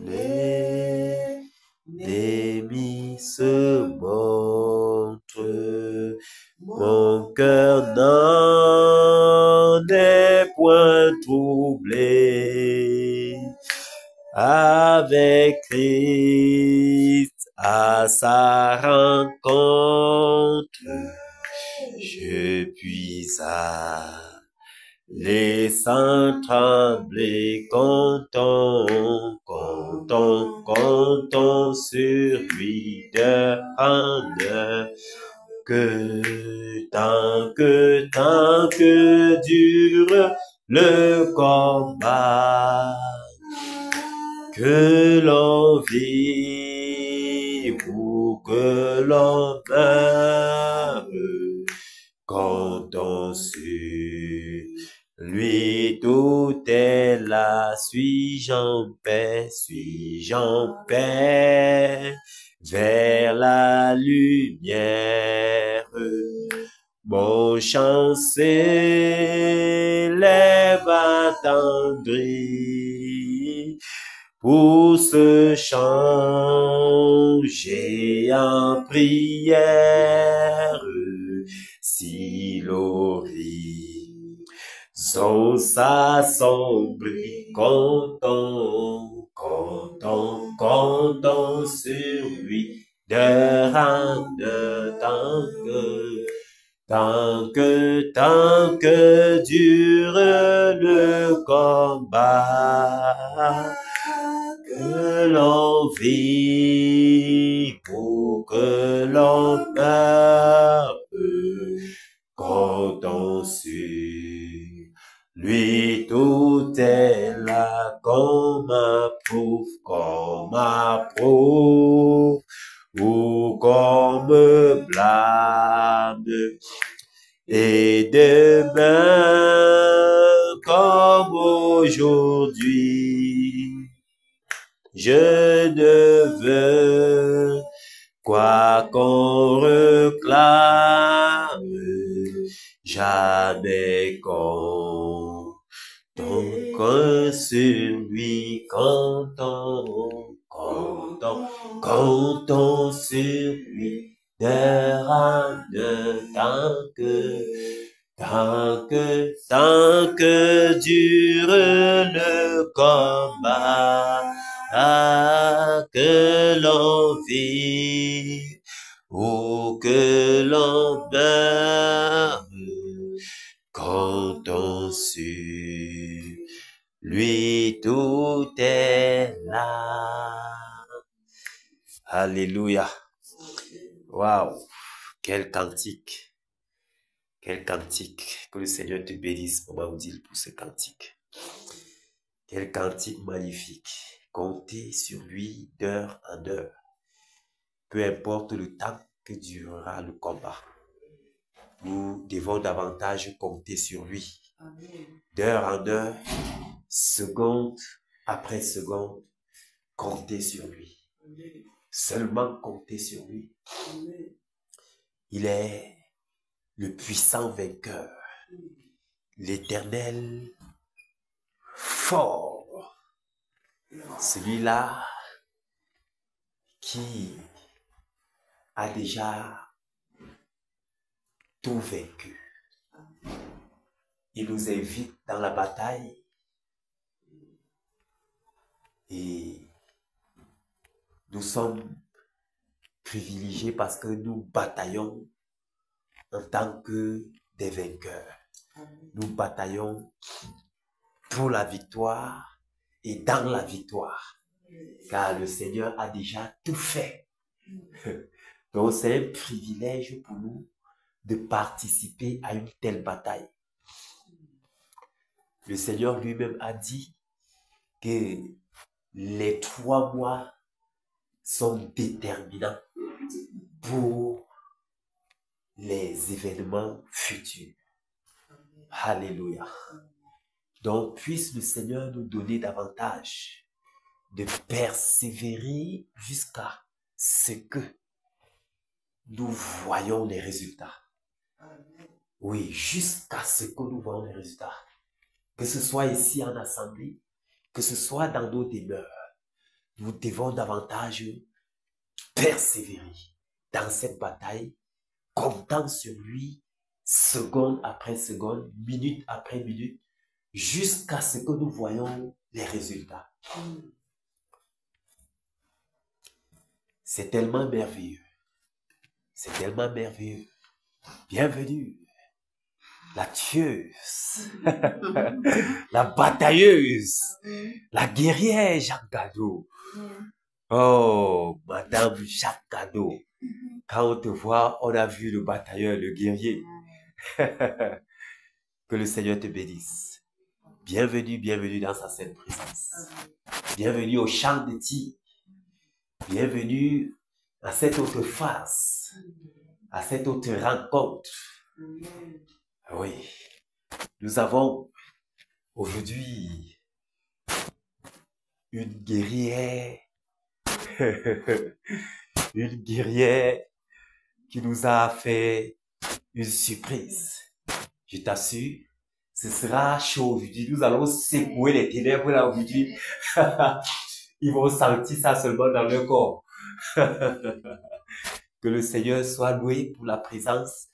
les démis se montrent, mon cœur n'en est point troublé. Avec Christ à sa rencontre, je puis aller sans trembler, comptons sur lui de rendre que tant que dure le combat, que l'on vive ou que l'on meure, comptons sur lui, tout est là. Suis-je en paix vers la lumière? Mon chant s'élève attendri. Pour ce chant, j'ai en prière, si l'horizon s'assombrit, comptons sur lui de rendre tant que dure le combat, que l'on vit pour que l'on meure, comptons sur lui, tout est là, qu'on m'approuve ou qu'on me blâme. Et demain, comme aujourd'hui, je ne veux quoi qu'on réclame, jamais comptons sur lui, comptons sur lui, de rendre tant que dure le combat, que l'on vit ou que l'on meurt, comptons sur lui, tout est là. Alléluia. Waouh. Quel cantique. Quel cantique. Que le Seigneur te bénisse, Maman Odile, pour ce cantique. Quel cantique magnifique. Comptez sur lui d'heure en heure. Peu importe le temps que durera le combat. Nous devons davantage compter sur lui. D'heure en heure, seconde après seconde, compter sur lui. Seulement compter sur lui. Il est le puissant vainqueur, l'Éternel fort, celui-là qui a déjà tout vaincu. Il nous invite dans la bataille et nous sommes privilégiés parce que nous bataillons en tant que des vainqueurs. Nous bataillons pour la victoire et dans la victoire, car le Seigneur a déjà tout fait. Donc c'est un privilège pour nous de participer à une telle bataille. Le Seigneur lui-même a dit que les 3 mois sont déterminants pour les événements futurs. Alléluia. Donc, puisse le Seigneur nous donner davantage de persévérer jusqu'à ce que nous voyons les résultats. Oui, jusqu'à ce que nous voyons les résultats. Que ce soit ici en assemblée, que ce soit dans nos demeures. nous devons davantage persévérer dans cette bataille, comptant sur lui, seconde après seconde, minute après minute, jusqu'à ce que nous voyons les résultats. C'est tellement merveilleux. C'est tellement merveilleux. Bienvenue, la tueuse, la batailleuse, la guerrière Jacques Gadot. Oh, Madame Jacques Gadot. Quand on te voit, on a vu le batailleur, le guerrier. Que le Seigneur te bénisse. Bienvenue, bienvenue dans sa sainte présence. Bienvenue au champ de tir. Bienvenue à cette autre face, à cette autre rencontre. Oui, nous avons aujourd'hui une guerrière, une guerrière qui nous a fait une surprise. Je t'assure, ce sera chaud aujourd'hui. Nous allons secouer les ténèbres là aujourd'hui. Ils vont sentir ça seulement dans leur corps. Que le Seigneur soit loué pour la présence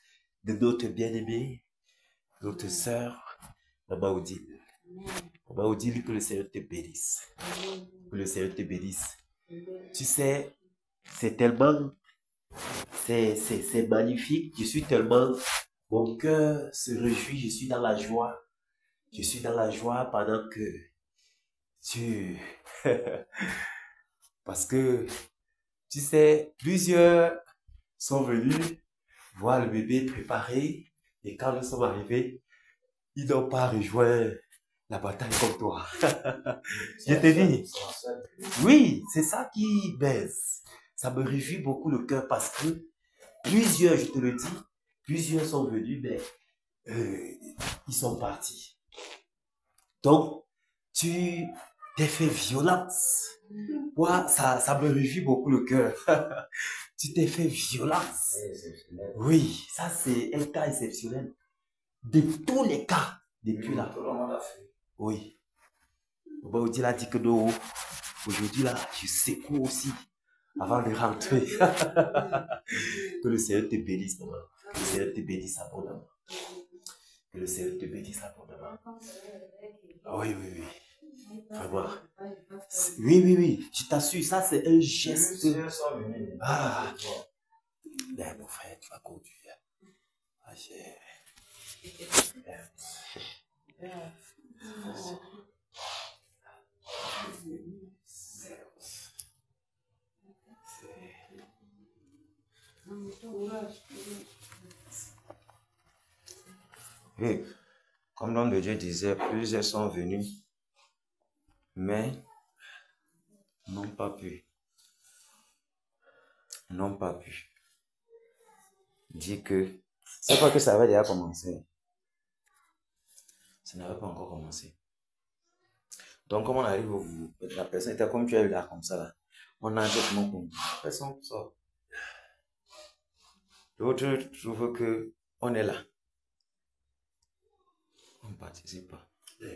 de notre bien-aimée, notre sœur, Maman Odile. Maman Odile, que le Seigneur te bénisse. Que le Seigneur te bénisse. Tu sais, c'est tellement, c'est magnifique. Je suis tellement, mon cœur se réjouit, je suis dans la joie. Je suis dans la joie pendant que tu, parce que, tu sais, plusieurs sont venus voir le bébé préparé et quand nous sommes arrivés, ils n'ont pas rejoint la bataille comme toi. Je te dis, oui, c'est ça qui baisse. Ça me réjouit beaucoup le cœur parce que plusieurs, je te le dis, plusieurs sont venus, mais ils sont partis. Donc, tu t'es fait violence. Moi, ça me réjouit beaucoup le cœur. Tu t'es fait violence. Oui, ça c'est un cas exceptionnel. De tous les cas, depuis là. Oui. Aujourd'hui, a dit que non. Aujourd'hui, là, je secoue aussi avant de rentrer. Que le Seigneur te bénisse, maman. Que le Seigneur te bénisse abondamment. Que le Seigneur te bénisse abondamment. Oui, oui, oui. Vraiment. Oui, oui, oui. Je t'assure, ça c'est un geste. Ah. Mais mon frère, tu vas conduire. Ah, j'ai... Oui, comme l'homme de Dieu disait, plusieurs sont venus, mais n'ont pas pu. N'ont pas pu. Dit que c'est pas que ça avait déjà commencé. Ça n'avait pas encore commencé. Donc, comme on arrive au bout, la personne était comme tu es là, comme ça là. On a exactement comme la personne sort. L'autre trouve que on est là. On ne participe pas.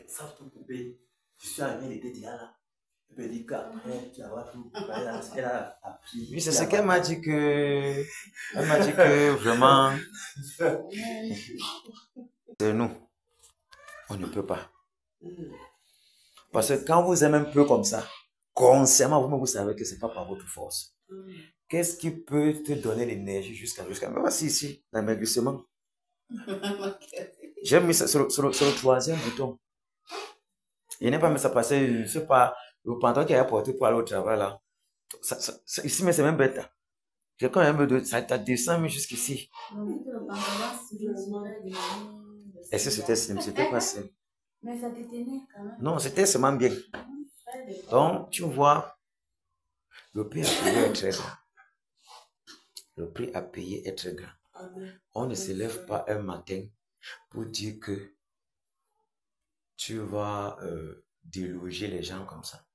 Sans tout couper, je suis arrivé, il était déjà là. Je me dis qu'après, tu vas voir tout. Elle a appris. Oui, c'est ce qu'elle m'a dit que. Elle m'a dit que vraiment. C'est nous. On ne peut pas. Parce que quand vous êtes un peu comme ça, consciemment, vous-même, vous savez que ce n'est pas par votre force. Qu'est-ce qui peut te donner l'énergie jusqu'à... Mais voici ici, l'amaigrissement. J'ai mis ça sur le troisième bouton. Il n'est pas mis ça passer, je ne sais pas, le pantalon qu'il a porté pour aller au travail là. Ici, mais c'est même bête. J'ai quand même ça descend jusqu'ici. Est-ce que c'était slim? C'était pas slim. Mais ça t'éteignait quand même. Non, c'était seulement bien. Donc, tu vois, le prix à payer est très grand. Le prix à payer est très grand. On ne se lève pas un matin pour dire que tu vas déloger les gens comme ça.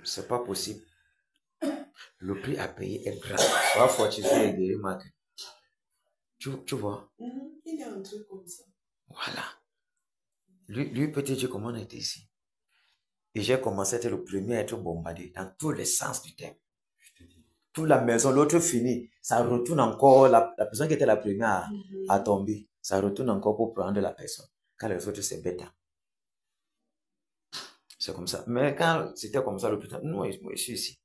C'est pas possible. Le prix à payer est grand. Sois fortifié et guéri, Marc. Tu vois? Il y a un truc comme ça. Voilà. Lui peut te dire comment on était ici. Et j'ai commencé à être le premier à être bombardé dans tous les sens du terme. Toute la maison, l'autre finit, ça retourne encore, la personne qui était la première à tomber, ça retourne encore pour prendre la personne. Quand les autres, c'est bêta. C'est comme ça. Mais quand c'était comme ça, le putain, non, moi, je suis ici.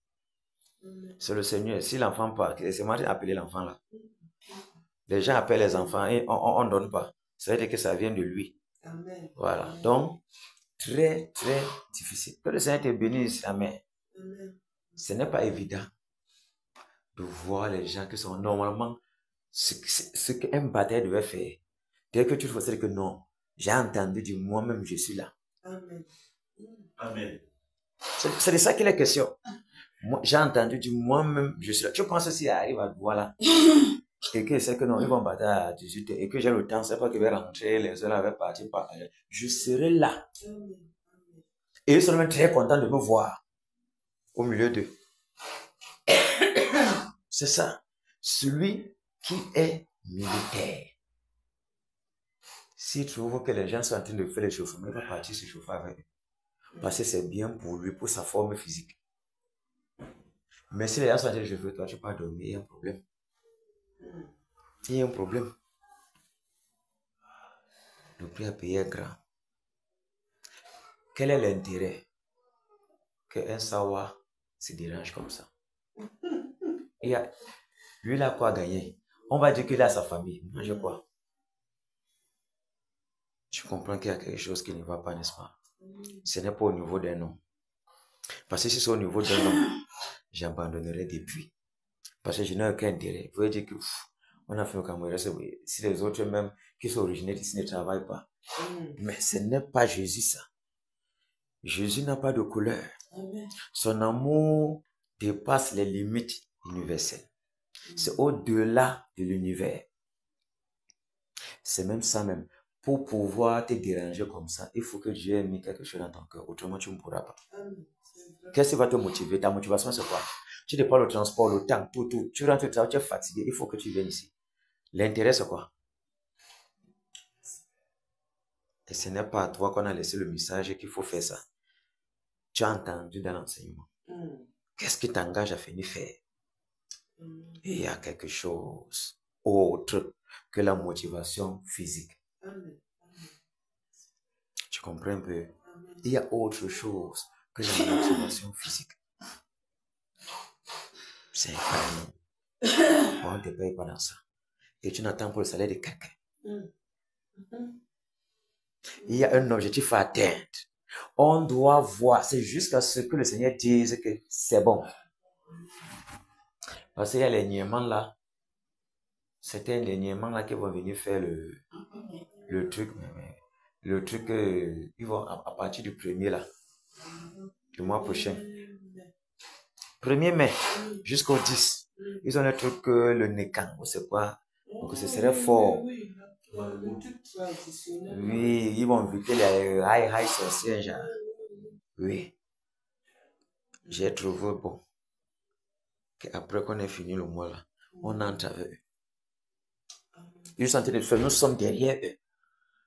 C'est le Seigneur. Si l'enfant part, c'est moi qui ai appelé l'enfant là. Les gens appellent les enfants et on ne donne pas. Ça veut dire que ça vient de lui. Amen. Voilà. Donc, très, très difficile. Que le Seigneur te bénisse. Amen. Amen. Ce n'est pas évident de voir les gens qui sont normalement ce qu'un bataille devait faire. Dès que tu te dire que non, j'ai entendu dire moi-même, je suis là. Amen. Amen. C'est de ça qu'il est question. Moi, j'ai entendu dire moi-même, je suis là. Tu penses si arrive à voilà. Et que c'est que non, ils vont battre à 18 et que j'ai le temps, c'est pas qu'ils vont rentrer, les heures avaient parti par ailleurs. Je serai là. Amen. Et ils sont même très contents de me voir au milieu d'eux. C'est ça. Celui qui est militaire. S'il trouve que les gens sont en train de faire l'échauffement, il va partir se chauffer avec eux. Parce que c'est bien pour lui, pour sa forme physique. Mais si les gens sont en train de chauffer, toi, tu peux pas dormir, il y a un problème. Il y a un problème. Le prix à payer est grand. Quel est l'intérêt qu'un sawa se dérange comme ça? Lui, il a quoi gagner? On va dire qu'il a sa famille. Moi, j'ai quoi? Tu comprends qu'il y a quelque chose qui ne va pas, n'est-ce pas? Ce n'est pas au niveau d'un homme. Parce que si c'est au niveau d'un homme, j'abandonnerai depuis. Parce que je n'ai aucun intérêt. Vous voyez dire que on a fait au Cameroun, si les autres même qui sont originaires d'ici ne travaillent pas. Mais ce n'est pas Jésus ça. Jésus n'a pas de couleur. Amen. Son amour dépasse les limites universelles. C'est au-delà de l'univers. C'est même ça même. Pour pouvoir te déranger comme ça, il faut que Dieu ait mis quelque chose dans ton cœur. Autrement, tu ne pourras pas. Amen. Qu'est-ce qui va te motiver? Ta motivation, c'est quoi? Tu dépends le transport, le temps, tout. Tu rentres au travail, tu es fatigué. Il faut que tu viennes ici. L'intérêt, c'est quoi? Et ce n'est pas à toi qu'on a laissé le message qu'il faut faire ça. Tu as entendu dans l'enseignement. Qu'est-ce qui t'engage à venir faire? Et il y a quelque chose autre que la motivation physique. Amen. Tu comprends un peu? Amen. Il y a autre chose que la motivation physique. C'est incroyable. On ne te paye pas dans ça. Et tu n'attends pas le salaire de quelqu'un. Il y a un objectif à atteindre. On doit voir. C'est jusqu'à ce que le Seigneur dise que c'est bon. Parce qu'il y a les niements là. Certains les niements là qui vont venir faire le truc. Le truc, ils vont à partir du 1er là. Du mois prochain. 1er mai jusqu'au 10. Ils ont le truc, le Nekan. C'est quoi? Donc ce serait fort. Oui, ils vont inviter les high sorciers, genre. Oui. J'ai trouvé bon. Qu'après qu'on ait fini le mois là, on entre avec eux. Ils sont en train de faire, nous sommes derrière eux.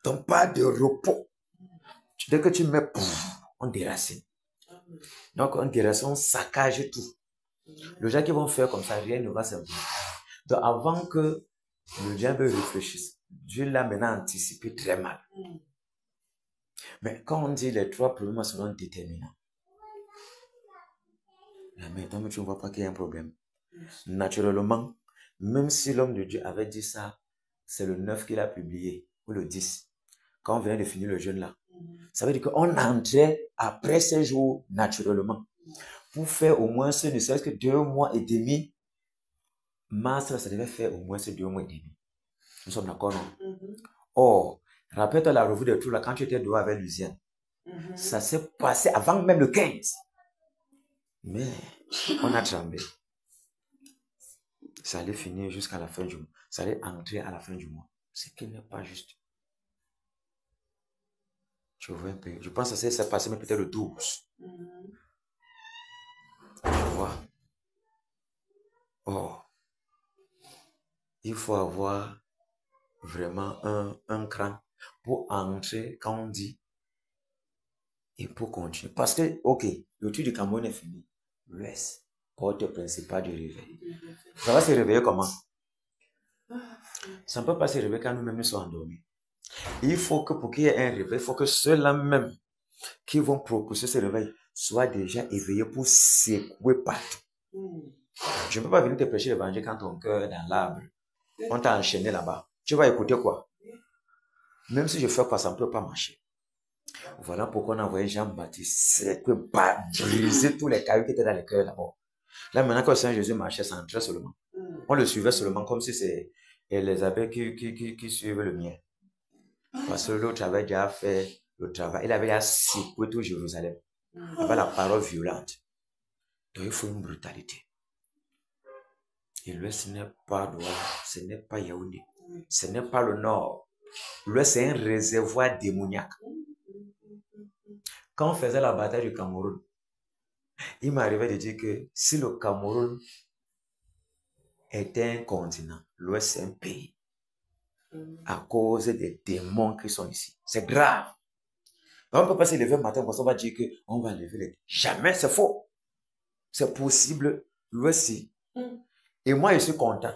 Donc pas de repos. Dès que tu mets, on déracine. Donc on déracine, on saccage tout. Les gens qui vont faire comme ça, rien ne va se faire. Donc avant que le diable réfléchisse, Dieu l'a maintenant anticipé très mal. Mais quand on dit les 3 premiers mois seront déterminants, là maintenant tu ne vois pas qu'il y a un problème. Naturellement, même si l'homme de Dieu avait dit ça, c'est le 9 qu'il a publié, ou le 10, quand on venait de finir le jeûne là. Ça veut dire qu'on entrait après ces jours naturellement. Pour faire au moins ce ne serait-ce que 2 mois et demi. Mars, ça devait faire au moins 2 mois et demi. Nous sommes d'accord, non? Or, rappelle-toi la revue de tout là, quand tu étais dehors avec Lucienne. Ça s'est passé avant même le 15. Mais, on a tremblé. Ça allait finir jusqu'à la fin du mois. Ça allait entrer à la fin du mois. Ce qui n'est pas juste. Tu vois un peu. Je pense que ça s'est passé mais peut-être le 12. Tu vois. Oh. Il faut avoir vraiment un cran pour entrer quand on dit Il faut continuer. Parce que, ok, le truc du Cameroun est fini. L'Ouest, porte principale du réveil. Ça va se réveiller comment? Ça ne peut pas se réveiller quand nous-mêmes nous sommes endormis. Il faut que pour qu'il y ait un réveil, il faut que ceux-là même qui vont proposer ce réveil soient déjà éveillés pour secouer partout. Je ne peux pas venir te prêcher l'évangile quand ton cœur est dans l'arbre. On t'a enchaîné là-bas. Tu vas écouter quoi? Même si je fais quoi, ça ne peut pas marcher. Voilà pourquoi on a envoyé Jean-Baptiste briser tous les cailloux qui étaient dans le cœur là-bas. Là, maintenant que le Seigneur Jésus marchait, ça entrait seulement. On le suivait seulement comme si c'est les abeilles qui suivent le mien. Parce que l'autre avait déjà fait le travail. Il avait déjà secoué tout Jérusalem avec la parole violente. Donc, il faut une brutalité. Et l'Ouest, ce n'est pas Douala, ce n'est pas Yaoundé, ce n'est pas le Nord. L'Ouest, c'est un réservoir démoniaque. Quand on faisait la bataille du Cameroun, il m'arrivait de dire que si le Cameroun était un continent, l'Ouest, c'est un pays. À cause des démons qui sont ici. C'est grave. On ne peut pas se lever le matin parce qu'on va dire qu'on va lever les... Jamais, c'est faux. C'est possible, l'Ouest, si. Et moi, je suis content.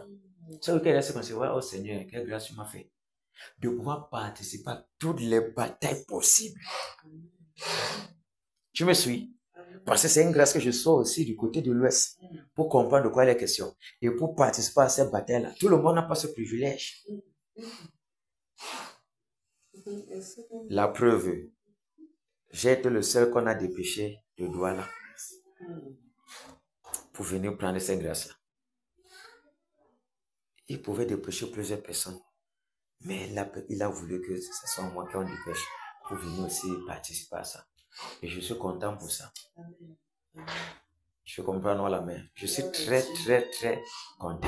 C'est lequel est-ce qu'on se dit, oh Seigneur, quelle grâce tu m'as fait de pouvoir participer à toutes les batailles possibles. Tu me suis? Parce que c'est une grâce que je sors aussi du côté de l'Ouest pour comprendre de quoi il est question et pour participer à ces batailles-là. Tout le monde n'a pas ce privilège. La preuve, j'ai été le seul qu'on a dépêché de Douala pour venir prendre ces grâces-là. Il pouvait dépêcher plusieurs personnes, mais il a voulu que ce soit moi qui en dépêche pour venir aussi participer à ça. Et je suis content pour ça. Je comprends la main. Je suis très, très, très content.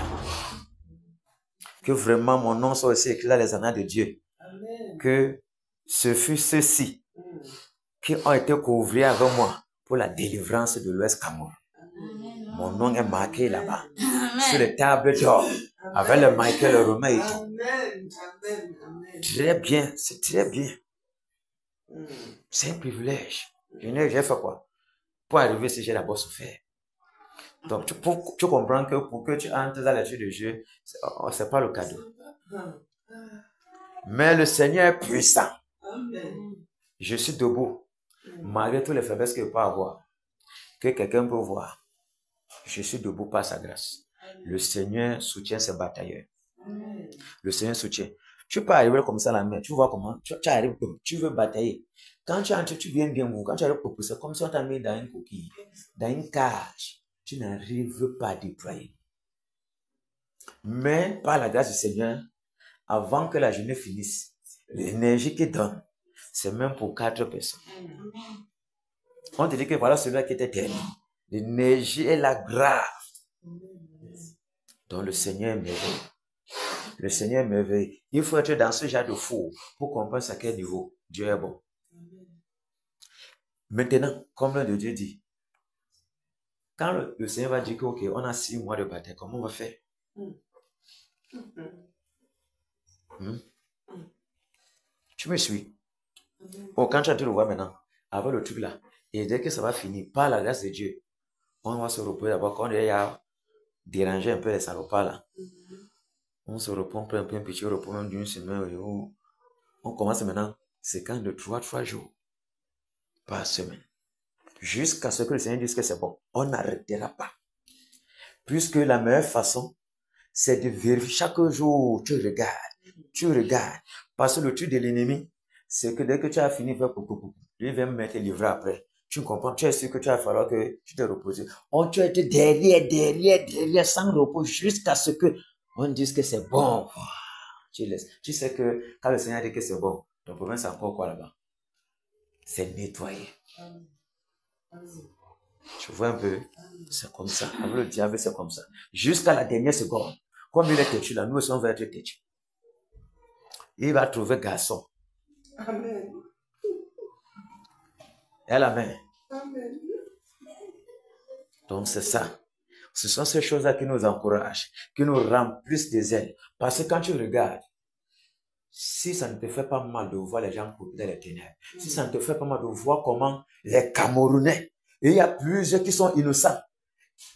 Que vraiment mon nom soit aussi écrit dans les annales de Dieu. Que ce fut ceux-ci qui ont été couverts avec moi pour la délivrance de l'Ouest Cameroun. Mon nom est marqué là-bas, sur les tables d'or, avec le Michael Romain et tout. Très bien, c'est très bien. C'est un privilège. J'ai fait quoi? Pour arriver ici, j'ai d'abord souffert. Donc, tu comprends que pour que tu entres dans l'étude de Dieu, c'est pas le cadeau. Mais le Seigneur est puissant. Je suis debout, malgré toutes les faiblesses qu'il peut avoir, que quelqu'un peut voir. Je suis debout par sa grâce. Le Seigneur soutient ses batailleurs. Le Seigneur soutient. Tu peux arriver comme ça à la main. Tu vois comment tu arrives, tu veux batailler. Quand tu entres, tu viens bien vous. Quand tu arrives pour pousser, comme si on t'a mis dans une coquille, dans une cage. Tu n'arrives pas à déployer. Mais par la grâce du Seigneur, avant que la journée finisse, l'énergie qu'il donne, c'est même pour 4 personnes. On te dit que voilà celui-là qui était terminé. L'énergie est la grave. Donc le Seigneur est merveilleux. Le Seigneur est merveilleux. Il faut être dans ce genre de four pour comprendre à quel niveau Dieu est bon. Maintenant, comme l'un de Dieu dit, quand le Seigneur va dire que, ok, on a 6 mois de bataille, comment on va faire? Tu me suis? Oh, quand tu as tout le voir maintenant, avec le truc là, et dès que ça va finir, par la grâce de Dieu, on va se reposer d'abord. Quand il y a dérangé un peu les salopards là, on se repose, on prend un peu un petit repos même d'une semaine. On commence maintenant, c'est quand de 3 jours par semaine. Jusqu'à ce que le Seigneur dise que c'est bon. On n'arrêtera pas. Puisque la meilleure façon, c'est de vérifier chaque jour, tu regardes. Parce que le truc de l'ennemi, c'est que dès que tu as fini, lui vient me mettre livré après. Tu comprends? Tu es sûr que tu vas falloir que tu te reposes. Tu as été derrière, sans repos, jusqu'à ce que on dise que c'est bon. Tu laisses. Tu sais que quand le Seigneur dit que c'est bon, ton problème c'est encore quoi là-bas? C'est nettoyer. Tu vois un peu? C'est comme ça. Avec le diable, c'est comme ça. Jusqu'à la dernière seconde. Comme il est têtu là, nous aussi on va être têtu. Il va trouver garçon. Amen. Et la main. Amen. Donc c'est ça. Ce sont ces choses-là qui nous encouragent, qui nous remplissent des ailes. Parce que quand tu regardes, si ça ne te fait pas mal de voir les gens courir dans les ténèbres, si ça ne te fait pas mal de voir comment les Camerounais, et il y a plusieurs qui sont innocents,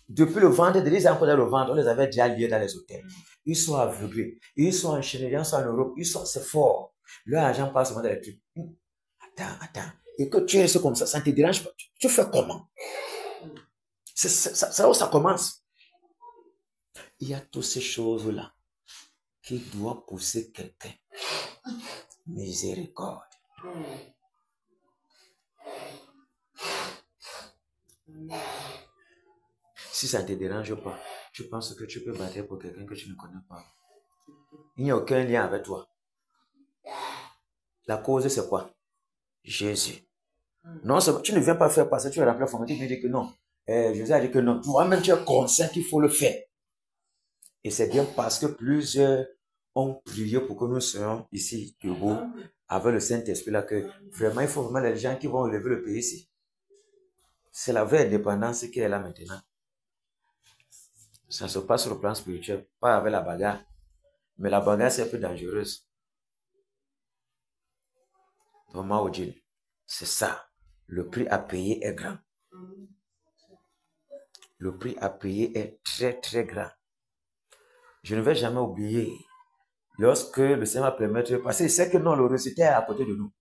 depuis le ventre, ils encore dans le ventre, on les avait déjà liés dans les hôtels. Ils sont aveuglés, ils sont enchaînés, ils sont en Europe, c'est fort. Leur argent passe souvent dans les trucs. Attends. Et que tu restes comme ça ne te dérange pas. Tu fais comment? C'est là où ça commence. Il y a toutes ces choses-là qui doivent pousser quelqu'un. Miséricorde. Si ça ne te dérange pas, tu penses que tu peux battre pour quelqu'un que tu ne connais pas. Il n'y a aucun lien avec toi. La cause, c'est quoi? Jésus. Non, tu ne viens pas faire passer, tu es rappelé formatif, tu me dis que non. Jésus a dit que non. Toi-même, tu es conscient qu'il faut le faire. Et c'est bien parce que plusieurs ont prié pour que nous soyons ici, debout, avec le Saint-Esprit là, que vraiment, il faut vraiment les gens qui vont relever le pays ici. C'est la vraie indépendance qui est là maintenant. Ça se passe sur le plan spirituel, pas avec la bagarre. Mais la bagarre, c'est un peu dangereuse. Vraiment, Odile, c'est ça. Le prix à payer est grand. Le prix à payer est très, très grand. Je ne vais jamais oublier lorsque le Seigneur va permettre de passer. C'est que non, le résultat est à côté de nous.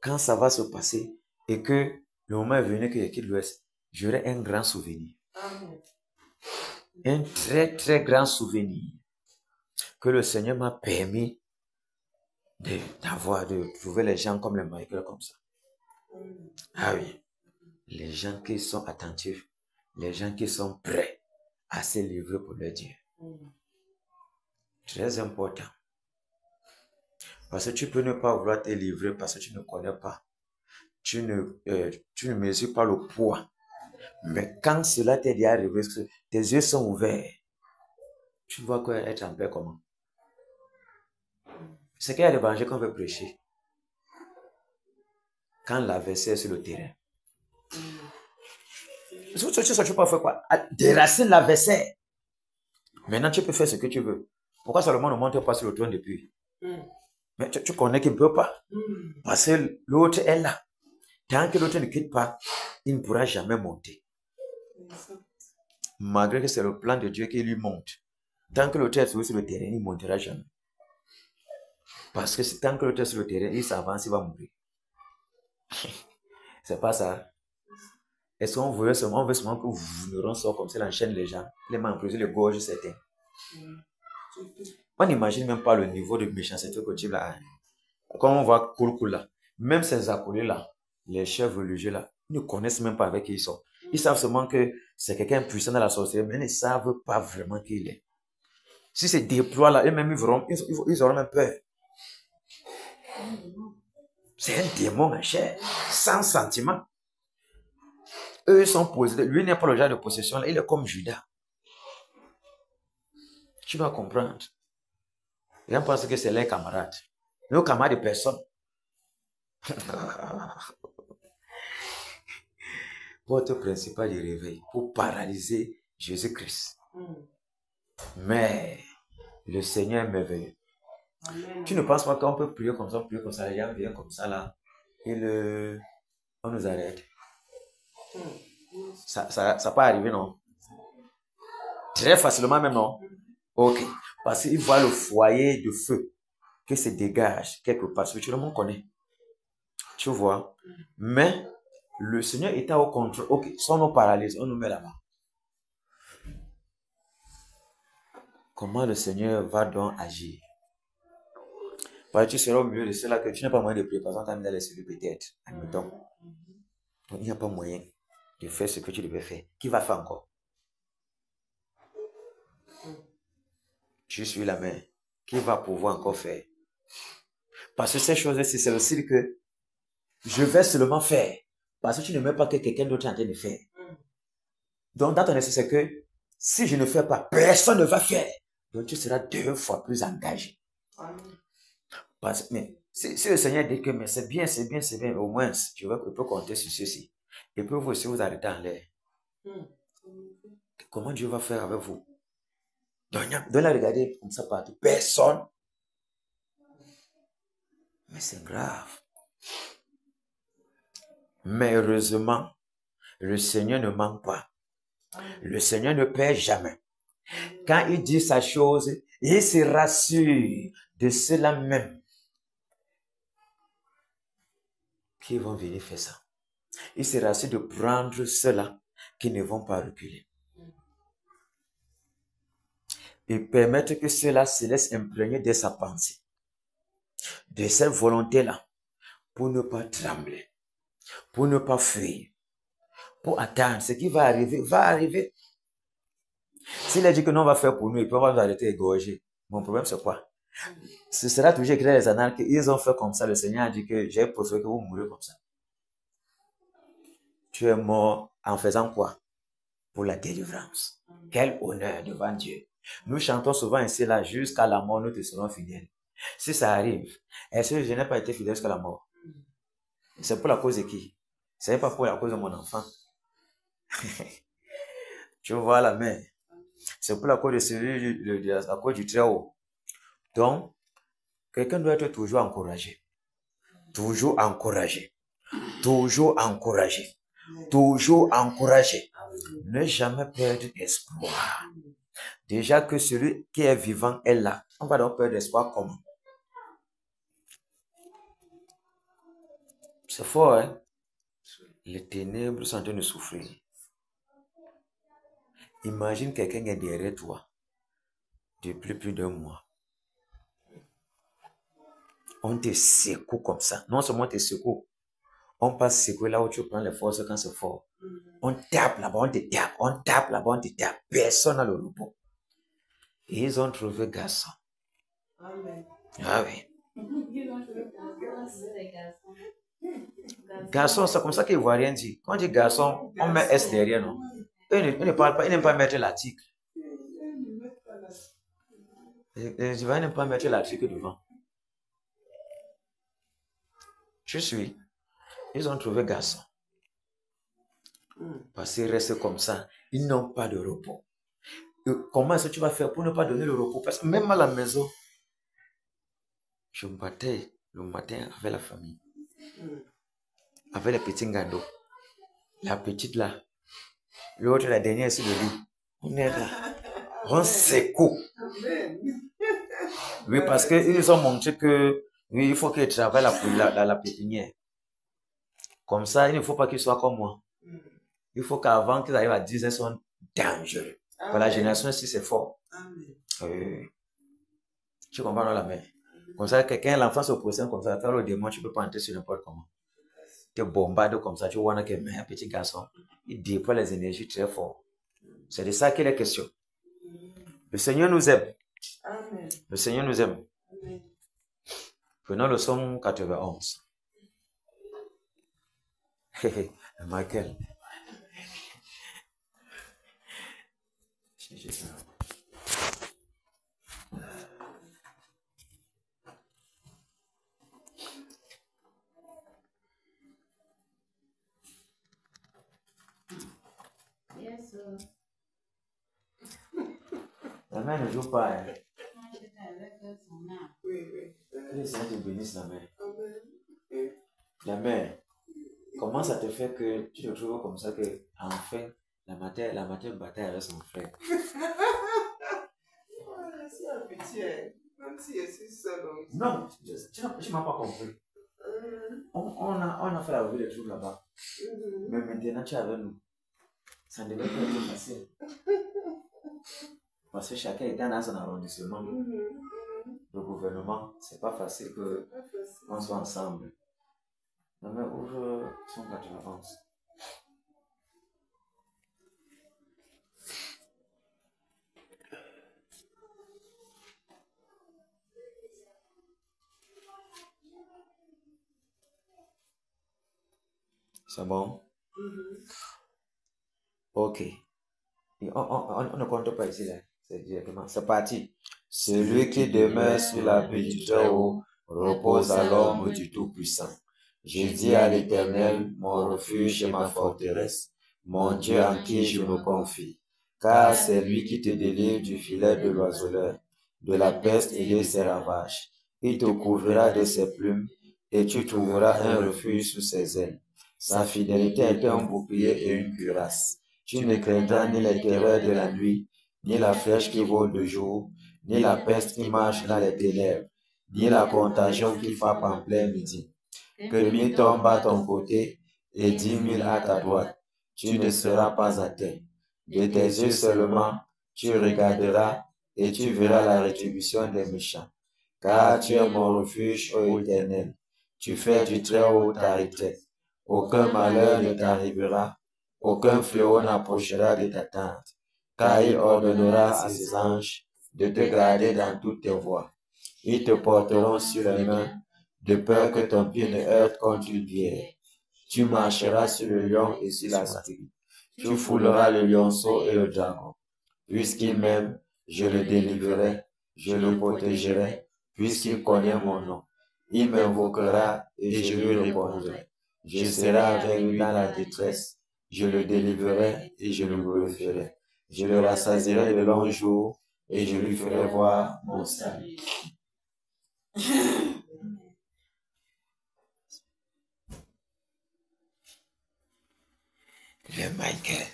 Quand ça va se passer et que le moment est venu que je quitte l'Ouest, j'aurai un grand souvenir. Un très, très grand souvenir que le Seigneur m'a permis de trouver les gens comme les Michael comme ça. Ah oui. Les gens qui sont attentifs, les gens qui sont prêts à se livrer pour leur Dieu. Très important. Parce que tu peux ne pas vouloir te livrer parce que tu ne connais pas. Tu ne mesures pas le poids. Mais quand cela t'est déjà arrivé, tes yeux sont ouverts, tu vois quoi être en paix comment? C'est qu'il y a l'évangile qu'on veut prêcher. Quand la verset est sur le terrain. Tu peux pas faire quoi? Déraciner la verset. Maintenant, tu peux faire ce que tu veux. Pourquoi Salomon ne monte pas sur le trône depuis? Mais tu connais qu'il ne peut pas. Parce que l'autre est là. Tant que l'autre ne quitte pas, il ne pourra jamais monter. Malgré que c'est le plan de Dieu qui lui monte. Tant que l'autre est sur le terrain, il ne montera jamais. Parce que tant que l'autre est sur le terrain, il s'avance, il va mourir. C'est pas ça. Est-ce qu'on veut seulement que vous ne sort comme ça, enchaîne les gens, les mains en prison, les gorges, certains. On n'imagine même pas le niveau de méchanceté que tu as. Quand on voit Koulkoul là, même ces accolés là, les chefs religieux là, ils ne connaissent même pas avec qui ils sont. Ils savent seulement que c'est quelqu'un puissant dans la sorcellerie, mais ils ne savent pas vraiment qui il est. Si c'est déploie là, eux-mêmes ils auront même peur. C'est un démon en chair, sans sentiment. Eux sont posés. Lui n'est pas le genre de possession là, il est comme Judas. Tu dois comprendre. Les gens pensent que c'est leur camarade. Nos camarades de personne. Votre principal du réveil pour paralyser Jésus-Christ. Mais le Seigneur est merveilleux. Tu ne penses pas qu'on peut prier comme ça, les gens viennent comme ça là, et on nous arrête. Ça peut arriver, non? Très facilement même, non? Ok. Parce qu'il voit le foyer de feu qui se dégage quelque part. Tout le monde connaît. Tu vois? Mais le Seigneur était au contrôle. Ok, si on nous paralyse, on nous met là-bas. Comment le Seigneur va donc agir? Parce que tu seras au milieu de cela que tu n'as pas moyen de prier. Par exemple, tu as mis dans les cellules peut-être. Admettons. Donc, il n'y a pas moyen de faire ce que tu devais faire. Qui va faire encore? Tu suis la main. Qui va pouvoir encore faire? Parce que ces choses-ci, c'est aussi que je vais seulement faire. Parce que tu ne mets pas que quelqu'un d'autre est en train de faire. Donc, dans ton esprit, c'est que si je ne fais pas, personne ne va faire. Donc, tu seras 2 fois plus engagé. Mais si le Seigneur dit que mais c'est bien, au moins, je peux compter sur ceci. Et puis vous aussi, vous arrêtez en l'air. Comment Dieu va faire avec vous? Donc, là, regardez comme ça partout. Personne. Mais c'est grave. Mais heureusement, le Seigneur ne ment pas. Le Seigneur ne perd jamais. Quand il dit sa chose, il se rassure de ceux-là même qui vont venir faire ça. Il se rassure de prendre ceux-là qui ne vont pas reculer. Et permettre que ceux-là se laissent imprégner de sa pensée, de cette volonté-là, pour ne pas trembler, pour ne pas fuir, pour attendre. Ce qui va arriver, va arriver. S'il a dit que non, on va faire pour nous, et puis on va nous arrêter égorger. Mon problème, c'est quoi? Ce sera toujours écrit dans les annales qu'ils ont fait comme ça. Le Seigneur a dit que j'ai préféré que vous mourrez comme ça. Tu es mort en faisant quoi? Pour la délivrance. Quel honneur devant Dieu. Nous chantons souvent ainsi là, jusqu'à la mort, nous te serons fidèles. Si ça arrive, est-ce que je n'ai pas été fidèle jusqu'à la mort? C'est pour la cause de qui? C'est pas pour la cause de mon enfant. Tu vois la main. C'est pour la cause de celui, à cause du Très-Haut. Donc, quelqu'un doit être toujours encouragé. Toujours encouragé. Toujours encouragé. Toujours encouragé. Ne jamais perdre espoir. Déjà que celui qui est vivant est là. On va donc perdre espoir comment? C'est fort, hein? Les ténèbres sont en train de souffrir. Imagine quelqu'un est derrière toi depuis plus d'un mois. On te secoue comme ça. Non seulement on te secoue, on passe secouer là où tu prends les forces quand c'est fort. On tape là-bas, on te tape. On tape là-bas, on te tape. Personne n'a le repos. Et ils ont trouvé garçon. Amen. Ah oui. Garçon, c'est comme ça qu'ils ne voient rien dire. Quand on dit garçon, on met S derrière, non? Ils ne parlent pas, ils n'aiment pas mettre l'article. Ils n'aiment pas mettre l'article devant. Je suis. Ils ont trouvé garçon. Parce qu'ils restent comme ça. Ils n'ont pas de repos. Et comment est-ce que tu vas faire pour ne pas donner le repos? Parce que même à la maison, je me battais le matin avec la famille. Avec les petits gâteaux. La petite là. L'autre, la dernière sur le lit. On est là. On secoue. Oui, parce qu'ils ont montré que oui, il faut qu'ils travaillent la pépinière. Comme ça, il ne faut pas qu'ils soient comme moi. Il faut qu'avant qu'ils arrivent à 10 ans, ils sont dangereux. Pour la génération ici, c'est fort. Tu comprends la main? Comme ça, quelqu'un, l'enfant se procède comme ça, le démon, tu ne peux pas entrer sur n'importe comment. Tu bombardes comme ça, tu vois un petit garçon, il déploie les énergies très fort. C'est de ça qu'il est question. Le Seigneur nous aime. Amen. Le Seigneur nous aime. Amen. Prenons le psaume 91. Michael. La main ne joue pas. Hein. Oui, oui. Que le Seigneur te bénisse la main. Amen. La main. Comment ça te fait que tu te trouves comme ça que enfin la matière bataille avec son frère? C'est un petit, même si je suis seule. Non, tu m'as pas compris. On a fait la revue des trucs là-bas. Mais maintenant tu es avec nous. Ça ne devait pas être facile. Parce que chacun est dans son arrondissement. Le gouvernement, c'est pas facile qu'on soit ensemble. Non mais ouvre 191. C'est bon? Ok. Et on ne compte pas ici là. C'est directement. C'est parti. Celui qui demeure sur l'abri du Très-Haut repose à l'ombre du Tout-Puissant. J'ai dit à l'Éternel, mon refuge et ma forteresse, mon Dieu en qui je me confie. Car c'est lui qui te délivre du filet de l'oiseleur, de la peste et de ses ravages. Il te couvrira de ses plumes, et tu trouveras un refuge sous ses ailes. Sa fidélité est un bouclier et une cuirasse. Tu ne craindras ni les terreurs de la nuit, ni la flèche qui vole de jour, ni la peste qui marche dans les ténèbres, ni la contagion qui frappe en plein midi. Que 1000 tombent à ton côté et 10 000 à ta droite, tu ne seras pas atteint. De tes yeux seulement, tu regarderas et tu verras la rétribution des méchants. Car tu es mon refuge, ô Éternel. Tu fais du Très-Haut ta retraite. Aucun malheur ne t'arrivera, aucun fléau n'approchera de ta tente, car il ordonnera à ses anges de te garder dans toutes tes voies. Ils te porteront sur les mains, de peur que ton pied ne heurte contre une pierre. Tu marcheras sur le lion et sur la scorpion. Tu fouleras le lionceau et le dragon. Puisqu'il m'aime, je le délivrerai, je le protégerai, puisqu'il connaît mon nom. Il m'invoquera et je lui répondrai. Je serai avec lui dans la détresse, je le délivrerai et je le glorifierai. Je le rassasierai de longs jours et je lui ferai voir mon salut. Le Michael,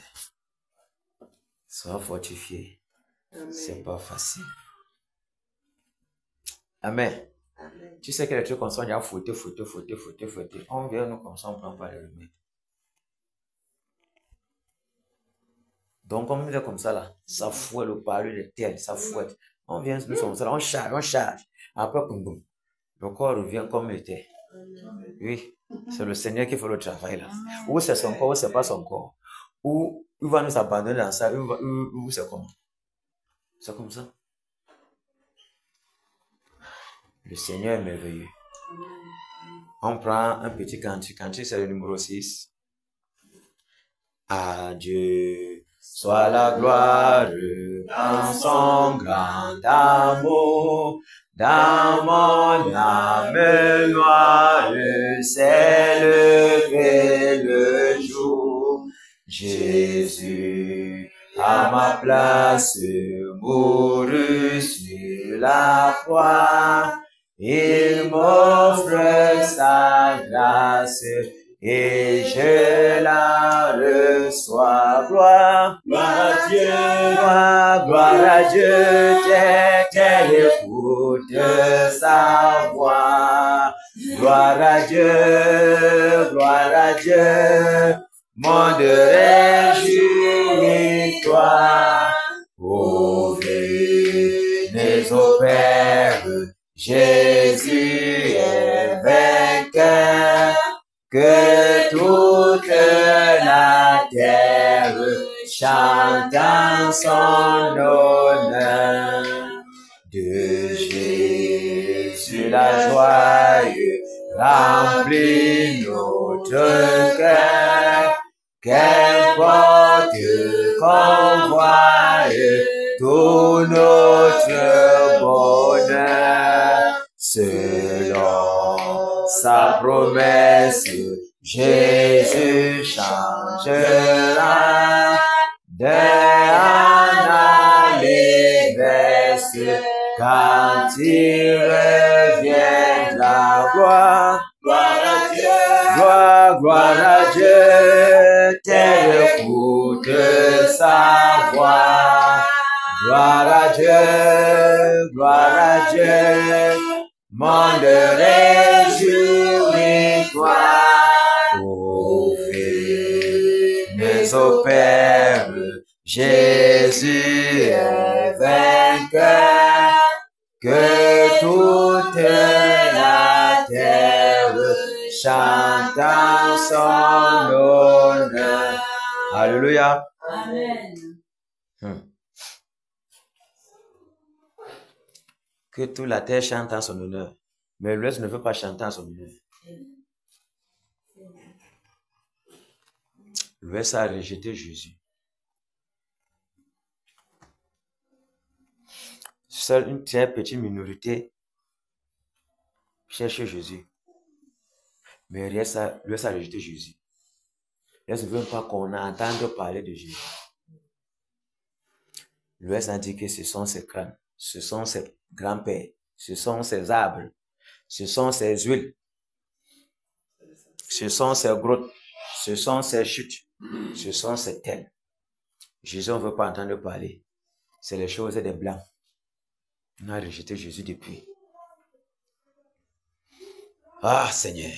sois fortifié. C'est pas facile. Amen. Amen. Tu sais que les trucs comme ça, on a fouetté. On vient nous comme ça, on ne prend pas les remèdes. Donc, comme on est comme ça là, ça fouette le parler de terre, ça fouette. On vient nous comme ça là, on charge. Après, boum, le corps revient comme il était. Oui, c'est le Seigneur qui fait le travail là. Ou c'est son corps, ou c'est pas son corps. Ou il va nous abandonner dans ça, ou c'est comment? C'est comme ça. Le Seigneur est merveilleux. On prend un petit cantique. Cantique, c'est le numéro 6. À Dieu soit la gloire dans son grand amour. Dans mon âme noire s'est levé le jour. Jésus, à ma place, mourut sur la croix. Il m'offre sa grâce et je la reçois. Gloire à Dieu, gloire à Dieu, qu'elle écoute sa voix. Gloire à Dieu, monde réjouis-toi. Ô venez au Père, Jésus est vainqueur, que toute la terre chante en son honneur. De Jésus la joie remplit notre cœur, qu'importe qu'on voie tout notre bonheur. Selon sa promesse, Jésus changera d'un allégresse quand il reviendra. Gloire à Dieu, terre écoute sa voix. Gloire à Dieu, monde réjouis-toi. Ô venez au Père, Jésus est vainqueur, que toute la terre chante en son honneur. Alléluia. Amen. Que toute la terre chante en son honneur. Mais l'Ouest ne veut pas chanter en son honneur. L'Ouest a rejeté Jésus. Seule une très petite minorité cherche Jésus. Mais l'Ouest a rejeté Jésus. L'Ouest ne veut pas qu'on entende parler de Jésus. L'Ouest a dit que ce sont ses crânes, ce sont ses grands-pères, ce sont ses arbres, ce sont ses huiles. Ce sont ces grottes, ce sont ces chutes, ce sont ces thèmes. Jésus, on ne veut pas entendre parler. C'est les choses des Blancs. On a rejeté Jésus depuis. Ah, Seigneur.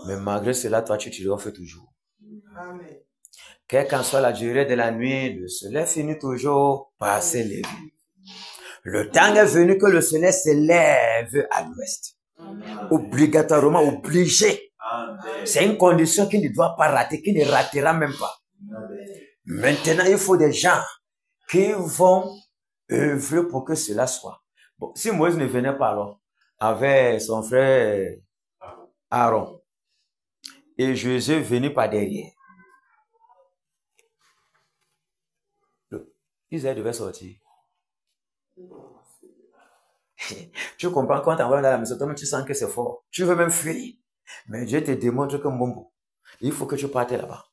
Mais malgré cela, toi, tu triomphes toujours. Amen. Quelle qu'en soit la durée de la nuit, le soleil finit toujours par s'élever. Le temps est venu que le soleil s'élève à l'ouest. Obligatoirement obligé. C'est une condition qui ne doit pas rater, qui ne ratera même pas. Maintenant, il faut des gens qui vont œuvrer pour que cela soit. Bon, si Moïse ne venait pas alors, avec son frère Aaron, et Jésus venu par derrière, Israël devait sortir. Tu comprends quand tu envoies dans la maison, toi-même tu sens que c'est fort. Tu veux même fuir. Mais Dieu te démontre que Mbombo, il faut que tu partes là-bas.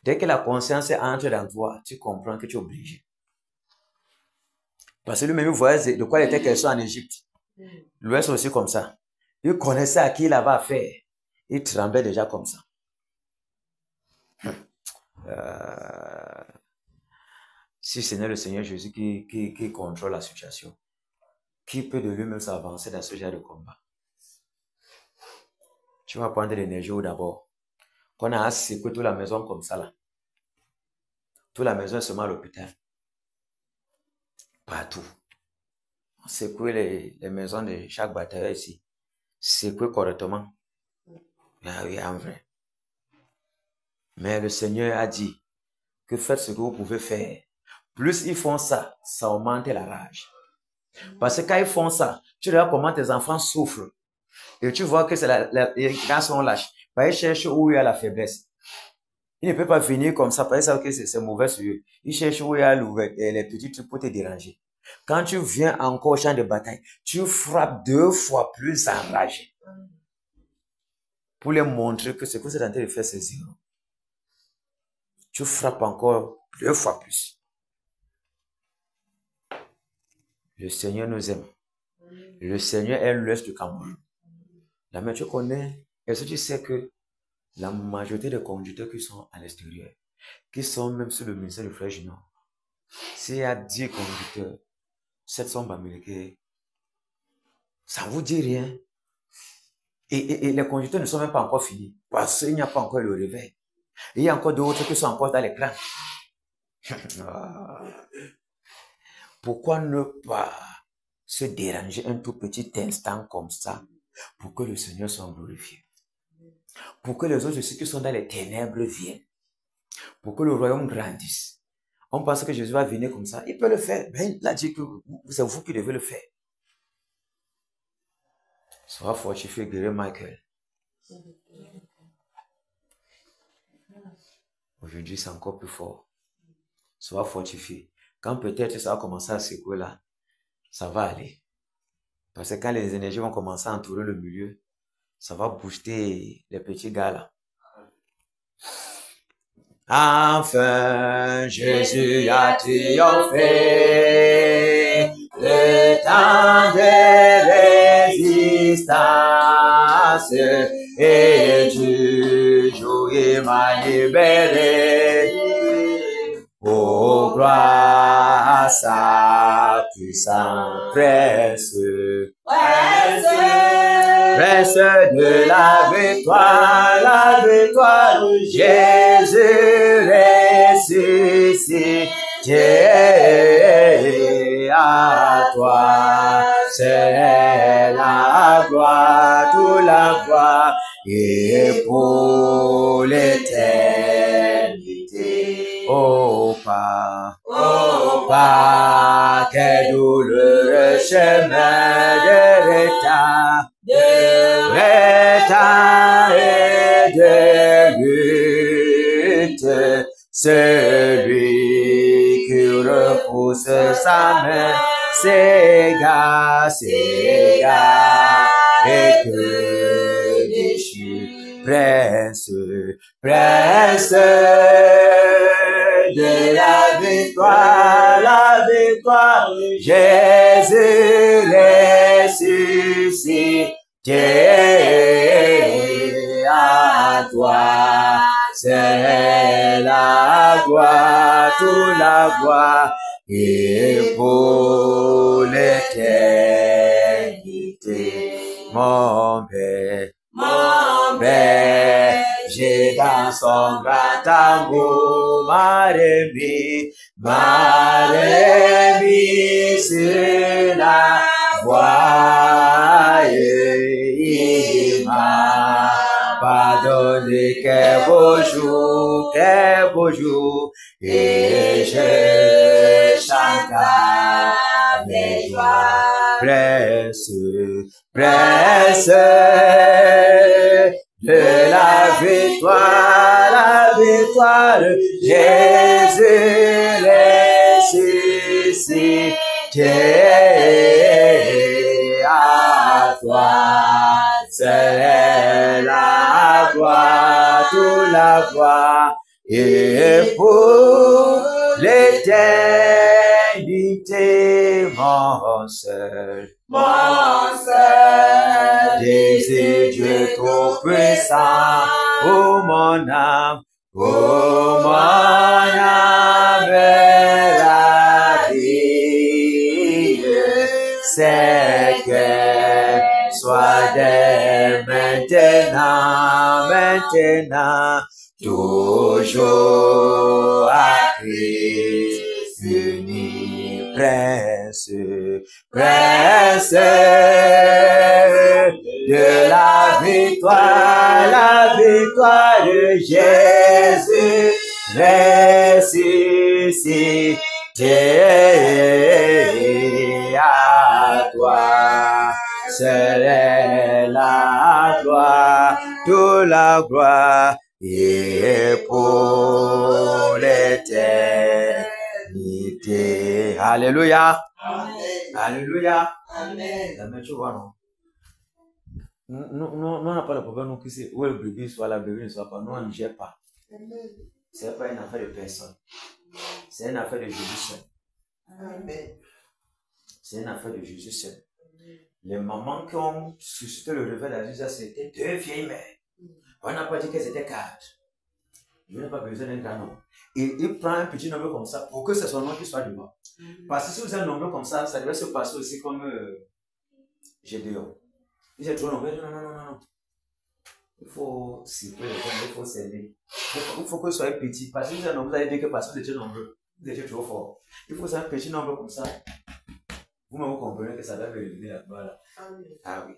Dès que la conscience entre dans toi, tu comprends que tu es obligé. Parce que lui-même, il voyait de quoi il était question en Égypte. L'Ouest aussi comme ça. Il connaissait à qui il avait affaire. Il tremblait déjà comme ça. Si ce n'est le Seigneur Jésus qui contrôle la situation, qui peut de lui-même s'avancer dans ce genre de combat? Tu vas prendre l'énergie d'abord. Qu'on a secoué toute la maison comme ça là. Toute la maison est seulement à l'hôpital. Partout. On secoue les maisons de chaque batailleur ici. Secouer correctement. Oui, en vrai. Mais le Seigneur a dit que faites ce que vous pouvez faire. Plus ils font ça, ça augmente la rage. Parce que quand ils font ça, tu regardes comment tes enfants souffrent. Et tu vois que c'est quand ils sont lâches. Ils cherchent où il y a la faiblesse. Ils ne peuvent pas venir comme ça parce que c'est mauvais sur eux. Ils cherchent où il y a les petits trucs pour te déranger. Quand tu viens encore au champ de bataille, tu frappes 2 fois plus enragé. Pour leur montrer que ce que c'est en train de faire, c'est zéro. Tu frappes encore 2 fois plus. Le Seigneur nous aime. Le Seigneur est l'Ouest du Cameroun. Là, mais tu connais, est-ce que tu sais que la majorité des conducteurs qui sont à l'extérieur, qui sont même sur le ministère du Frère Junior, s'il y a 10 conducteurs, 7 sont bamilqués, ça ne vous dit rien. Et les conducteurs ne sont même pas encore finis, parce qu'il n'y a pas encore le réveil. Et il y a encore d'autres qui sont encore dans l'écran. Pourquoi ne pas se déranger un tout petit instant comme ça pour que le Seigneur soit glorifié? Pour que les autres aussi qui sont dans les ténèbres viennent. Pour que le royaume grandisse. On pense que Jésus va venir comme ça. Il peut le faire. Mais il a dit que c'est vous qui devez le faire. Sois fortifié, guérir Michael. Aujourd'hui, c'est encore plus fort. Sois fortifié. Quand peut-être ça va commencer à secouer là, ça va aller. Parce que quand les énergies vont commencer à entourer le milieu, ça va booster les petits gars là. Enfin, Jésus a triomphé. Le temps de résistance et du jour il m'a libéré. Oh, gloire à sa puissante presse. Presse de la victoire, Jésus ressuscité. À toi, c'est la gloire, toute la gloire, et pour l'éternité. Oh, pas, quel douloureux chemin de retard et de lutte, celui qui repousse sa main s'égare, et que déchire, prince de la victoire, Jésus ressuscité. toi, c'est la gloire, toute la gloire, et pour l'éternité, mon berger dans son grand amour m'a remis sur la voie, il m'a pardonné, quel beau jour, et je chante avec joie, presse de la victoire, Jésus ressuscité, à toi, c'est la gloire, toute la gloire, et pour l'éternité, mon seul désir, Dieu tout-puissant, oh mon âme, la vie, c'est qu'elle soit dès maintenant, toujours à Christ uni, presse de la victoire de Jésus ressuscité, à toi, c'est la gloire, toute la gloire, et pour l'éternité. Alléluia. Amen. Alléluia. Amen. Mais tu vois, non? Nous, on n'a pas le problème, nous, que c'est où le bébé soit là, le bébé ne soit pas. Nous, on ne gère pas. Ce n'est pas une affaire de personne. C'est une affaire de Jésus seul. Amen. C'est une affaire de Jésus seul. Les mamans qui ont suscité le réveil de Jésus, c'était 2 vieilles mères. On n'a pas dit qu'elles étaient 4. Je n'ai pas besoin d'un grand nombre. Et il prend un petit nombre comme ça pour que ce soit son nom qui soit devant. Parce que si vous avez un nombre comme ça devait se passer aussi comme Gédéon. Il dit trop nombreux. Non. Il faut cibler les gens, il faut s'aider. Il faut que ce soit petit. Parce que si vous avez un nombre, vous allez dire que parce que vous étiez nombreux, vous étiez trop fort. Il faut un petit nombre comme ça. Vous-même vous comprenez que ça doit élever là-bas. Là. Ah oui.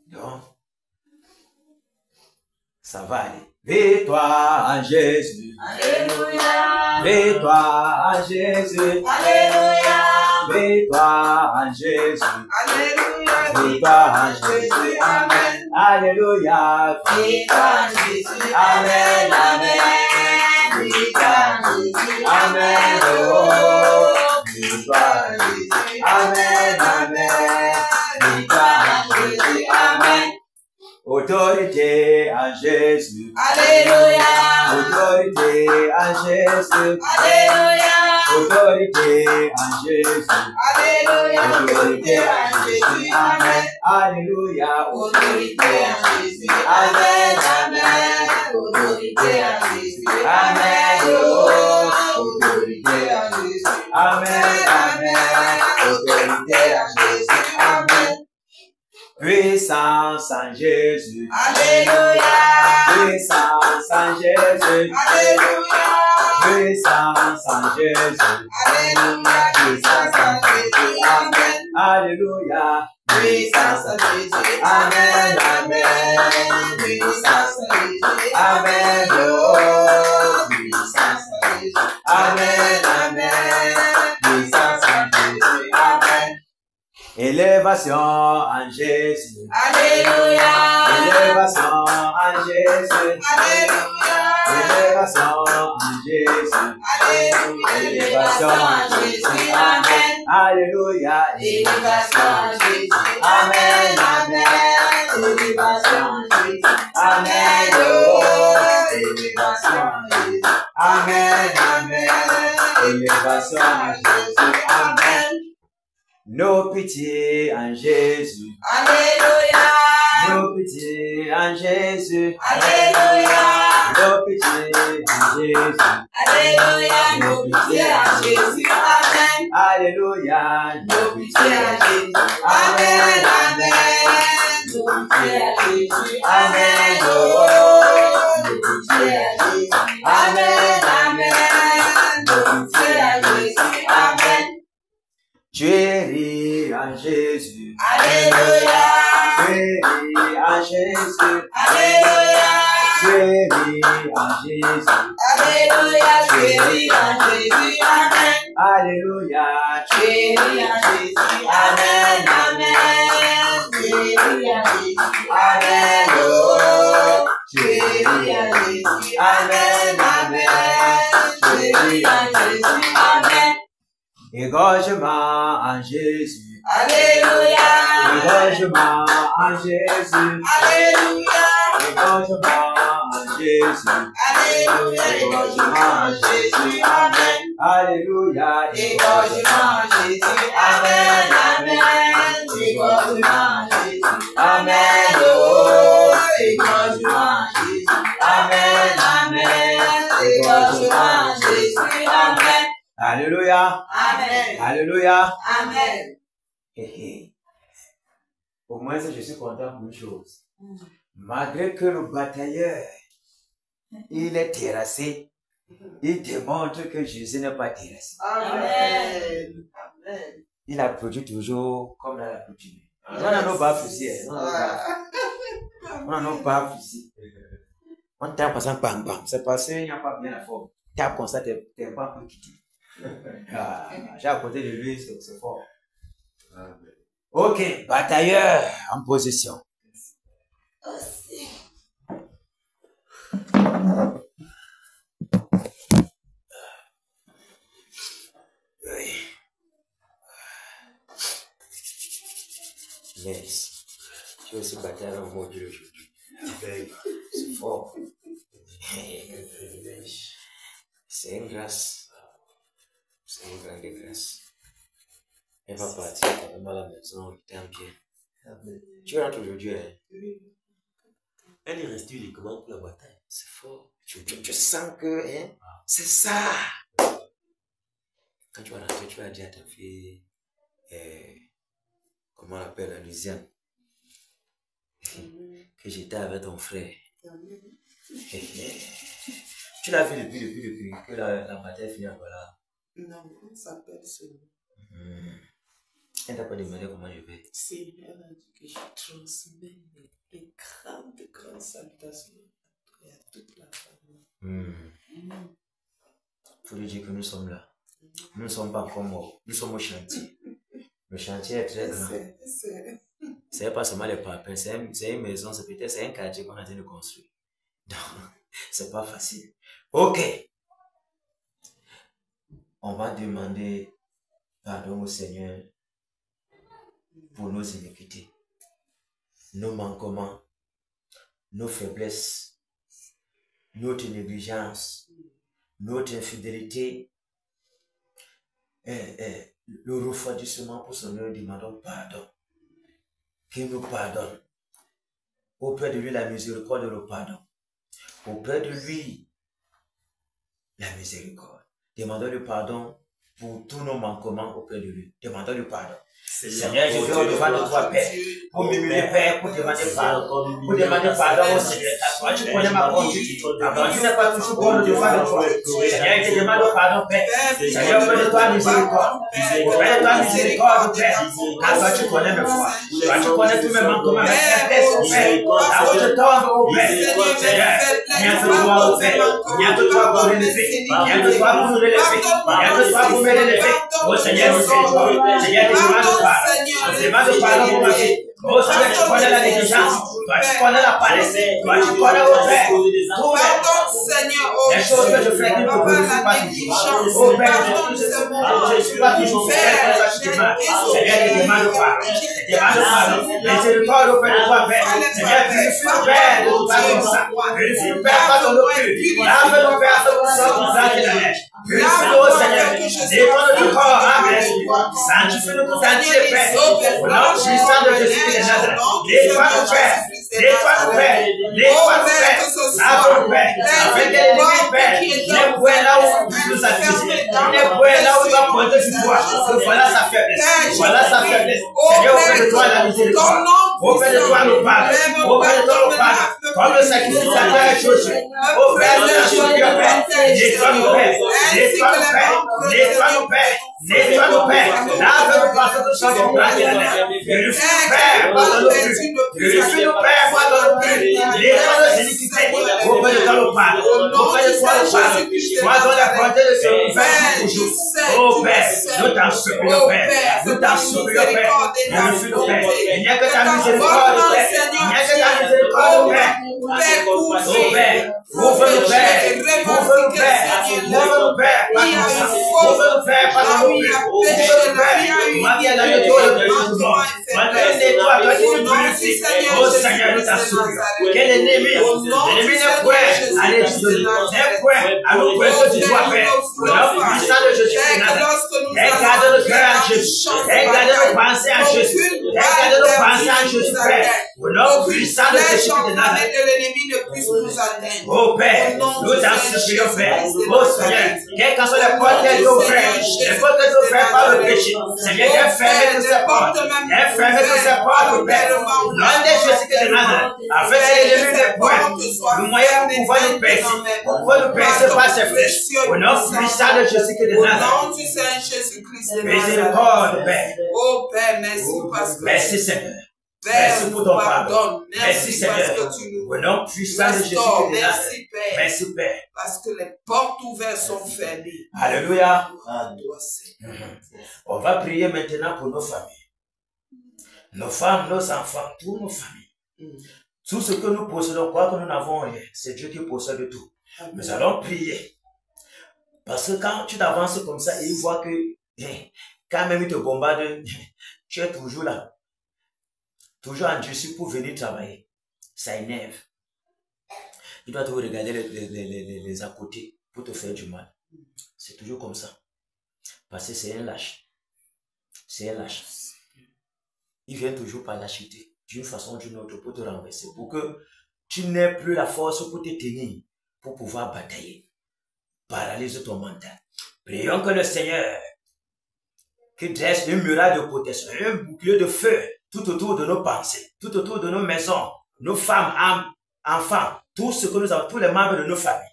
Donc, ça va aller. Victoire en Jésus. Alléluia. Victoire en Jésus. Alléluia. Victoire en Jésus. Alléluia. Victoire en Jésus. Amen. Alléluia. Victoire en Jésus. Amen. Victoire en Jésus. Amen. Oh. Victoire en Jésus. Amen. Victoire en Jésus. Amen. Autorité en Jésus. Alléluia. Autorité en Jésus. Alléluia. Autorité en Jésus. Alléluia. Autorité en Jésus. Amen. Alléluia. Autorité en Jésus. Amen. Autorité en Jésus. Amen. Oh. Autorité en Jésus. Amen. Autorité en Jésus. Amen. Puissance en Jésus. Alléluia. Puissance en Jésus. Alléluia. Puissance en Jésus. Alléluia. Puissance en Jésus. Amen. Alléluia. Puissance en Jésus. Amen. Puissance en Jésus. Amen. Oh. Puissance en Jésus. Amen. Puissance en Jésus. Amen. Élévation en Jésus. Alléluia. Élévation en Jésus. Alléluia. Élévation en Jésus. Alléluia. Élévation en Jésus. Amen. Alléluia. Élévation en Jésus. Amen. Élévation en Jésus. Amen. Oh. Élévation en Jésus. Amen. Élévation en Jésus. Amen. Nos pitiés en Jésus. Alléluia. Nos pitiés en Jésus. Alléluia. Nos pitiés en Jésus. Alléluia. Nos pitiés à Jésus. Amen. Alléluia. Nos pitiés à Jésus. Amen. Amen. Nos pitiés à Jésus. Amen. Oh. Nos pitiés à Jésus. Amen. Amen. Nos pitiés à Jésus. Amen. Tu es ri en Jésus. Alléluia. Tu es ri en Jésus. Alléluia. Tu es ri en Jésus. Alléluia. Chérie en Jésus. Amen. Alléluia. Chérie en Jésus. Amen. Amen. Chérie en Jésus. Amen. Oh. Chérie en Jésus. Amen. Amen. Chérie en Jésus. Amen. Égorgement en Jésus. Alléluia. Égorgement en Jésus. Alléluia. Égorgement en Jésus. Alléluia. Égorgement en Jésus. Amen. Alléluia. Égorgement en Jésus. Amen. Amen. Égorgement en Jésus. Amen. Oh. Égorgement en Jésus. Amen. Amen. Égorgement en Jésus. Amen. Alléluia. Amen. Alléluia. Amen. Au moins, je suis content pour une chose. Malgré que le batailleur, il est terrassé, il démontre que Jésus n'est pas terrassé. Amen. Amen. Il a produit toujours comme dans la coutume. On n'a nos pas fusils. On n'a nos pas fusils. On tape en passant bam bam. C'est parce qu'il n'y a pas bien la forme. Tape comme ça, t'es pas pour quitter. J'ai à côté de lui, c'est fort. Ok, batailleur en position. Oui. Yes. Tu es aussi batailleur au mot Dieu aujourd'hui. C'est fort. C'est une grâce. C'est une grande grâce. Elle va partir quand même à la maison, il t'aime bien. Tu rentres aujourd'hui, hein? Elle est restée uniquement pour la bataille. C'est fort. Tu sens que, hein? C'est ça. Quand tu vas rentrer, tu vas dire à ta fille, comment on l'appelle, la Louisiane, que j'étais avec ton frère. Tu l'as vu depuis que la bataille finit, voilà. Non, on s'appelle seulement. Elle t'a pas demandé comment je vais. Si, elle a dit que je transmets les grandes salutations à toute la famille. Faut lui dire que nous sommes là. Nous ne sommes pas encore morts. Nous sommes au chantier. Le chantier est très grand. C'est pas seulement les papins, c'est une maison, c'est peut-être un quartier qu'on a train de construire. Donc, c'est pas facile. Ok. On va demander pardon au Seigneur pour nos iniquités, nos manquements, nos faiblesses, notre négligence, notre infidélité, le refroidissement pour son œuvre, demandons pardon. Qu'il nous pardonne. Auprès de lui, la miséricorde et le pardon. Auprès de lui, la miséricorde. Demandons le pardon pour tous nos manquements auprès de lui. Demandons le pardon. Seigneur, je viens au-devant de toi, Père, pour m'humilier, Père, pour demander pardon. Pour demander pardon au Seigneur. Toi, tu connais ma conduite. Ma conduite n'est pas toujours bonne au-devant de toi. Seigneur, je te demande pardon, Père. Seigneur, auprès de toi, miséricorde. Auprès de toi, miséricorde, Père. Car toi, tu connais mes foi. Toi, tu connais tous mes manquements, mes faiblesses, Père. Là où je tombe, au Père. Seigneur, viens te voir, au Père. Viens te toi pour m'élever. Viens te toi pour nous élever. Viens te toi pour m'élever. Oh Seigneur, miséricorde. Seigneur, je te demande pardon. Je te demande pardon pour ma vie. Oh Seigneur, tu connais la négligence. Toi, tu connais la paresse. Toi, tu connais, au Père, les choses que je fais qui ne te glorifient pas toujours. Oh Père, je ne suis pas toujours fidèle à ce que tu demandes. Seigneur, je demande pardon. Je demande pardon. Miséricorde auprès de toi, Père. Seigneur, purifie le Père de toi comme ça. Purifie le Père par ton eau pure. Lave le Père sur ton sang, ton sang et la neige. Purifie-le, Seigneur. Dépends de ton corps, Amen. Sanctifie-nous tout entier, Père. Au nom puissant de Jésus de Nazareth. Nettoie nos pères. Nettoie nos pères. Nettoie nos pères. Lave nos pères. Afin que l'ennemi, Père, n'est point là où il nous accuse. N'est point là où il va pointer du doigt. Voilà sa faiblesse. Voilà sa faiblesse. Seigneur, auprès de toi la miséricorde. Auprès de toi nous parle. Auprès de toi nous parle. Comme le sacrifice à terre est Josué. Au Père, nous t'assurons, Père. Nettoie nos pères. Nettoie nos pères. Nettoie nos pères. Nettoie nos pères. Lave-nous par ce que nous sommes blancs et la mer. Purifie nos pères, pardonne-nous plus. Purifie nos pères, pardonne-nous plus. Nettoie nos iniquités. Auprès de toi nous parle. Auprès de toi nous parle. Sois dans la portée de ce nouvel toujours. Oh Père, nous t'en supplions, Père. Nous t'en supplions, Père. Purifie nos pères. Il n'y a que ta miséricorde, Père. Il n'y a que ta miséricorde, Père. Oh Père, ouvre nos pères. Ouvre nos pères. Ouvre nos pères. Ouvre nos pères, pardonne-nous plus. Ouvre nos pères. Marie, elle a le tour de jugement. Malgré les toits, toi qui nous purifies. Oh Seigneur, nous t'en supplions. Quel ennemi n'est point à l'étude, n'est point à nous pointer du doigt, Père. Au nom puissant de Jésus de Nazareth. Regarde nos cœurs en Jésus. Regarde nos pensées en Jésus. Regarde nos pensées en Jésus, Père. Au nom puissant de Jésus de Nazareth. Oh Père, nous t'en supplions, Père. Oh Seigneur, quelles qu'en soient les portes qu'elles ont ouvertes, les portes qu'elles ont ouvertes par le péché, Seigneur, fermez toutes ces portes. Fermez toutes ces portes, Père. Nom de Jésus de Nazareth, afin que l'ennemi ne point le moyen pour pouvoir nous percer. Pour pouvoir nous percer par ses flèches. Au nom puissant de Jésus de Nazareth. Miséricorde, Père. Oh Père, merci parce que merci Seigneur. Père, Merci pour ton pardon. pardonne. Merci Seigneur. Parce que tu nous Au nom puissant de Jésus restaures. de Nazareth. Merci Père. Merci Père. Parce que les portes ouvertes sont fermées. Alléluia. À toi, Seigneur. On va prier maintenant pour nos familles. Nos femmes, nos enfants, toutes nos familles. Tout ce que nous possédons, quoi que nous n'avons rien, c'est Dieu qui possède tout. Nous allons prier. Parce que quand tu t'avances comme ça et il voit que quand même il te bombarde, tu es toujours là. Toujours en dessus pour venir travailler. Ça énerve. Il doit te regarder les à côté pour te faire du mal. C'est toujours comme ça. Parce que c'est un lâche. C'est un lâche. Il vient toujours par lâcheté, d'une façon ou d'une autre, pour te renverser. Pour que tu n'aies plus la force pour te tenir, pour pouvoir batailler. Paralyse ton mental. Prions que le Seigneur, qui dresse une muraille de protection, un bouclier de feu, tout autour de nos pensées, tout autour de nos maisons, nos femmes, enfants, tout ce que nous avons, tous les membres de nos familles.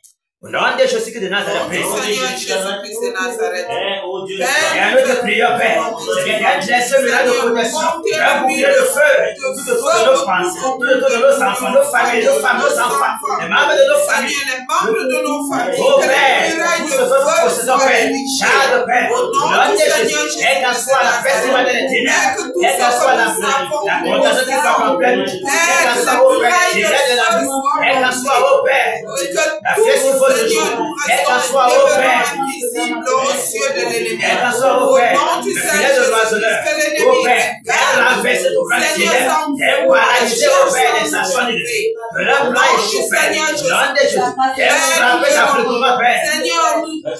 Au nom de Jésus de Nazareth, Seigneur Jésus-Christ de Nazareth. et nous te prions, Père, Seigneur, dresse une muraille de protection, un bouclier de feu, tout autour de nos pensées, tout autour de nos enfants, nos familles, nos femmes, nos enfants, les membres de nos familles. Les membres de nos familles. Oh Père, tout ce que nous possédons, Père, Charles, Père, au nom de Jésus, quelle qu'en soit la festival des ténèbres, quelle qu'en soit la condamnation qui soit complète, quelle qu'en soit, oh Père, l'idée de la vie, quelle qu'en soit, oh Père, la festival de jour, quelle qu'en soit, oh Père, quelle qu'en soit, oh Père, le filet de l'oiseleur, oh Père, elle renverse tout plein de filet, elle paralyse, oh Père, les sanctions de Dieu, que leur plan échoue, Père, au nom de Jésus, elle frappe d'affrontement, Père,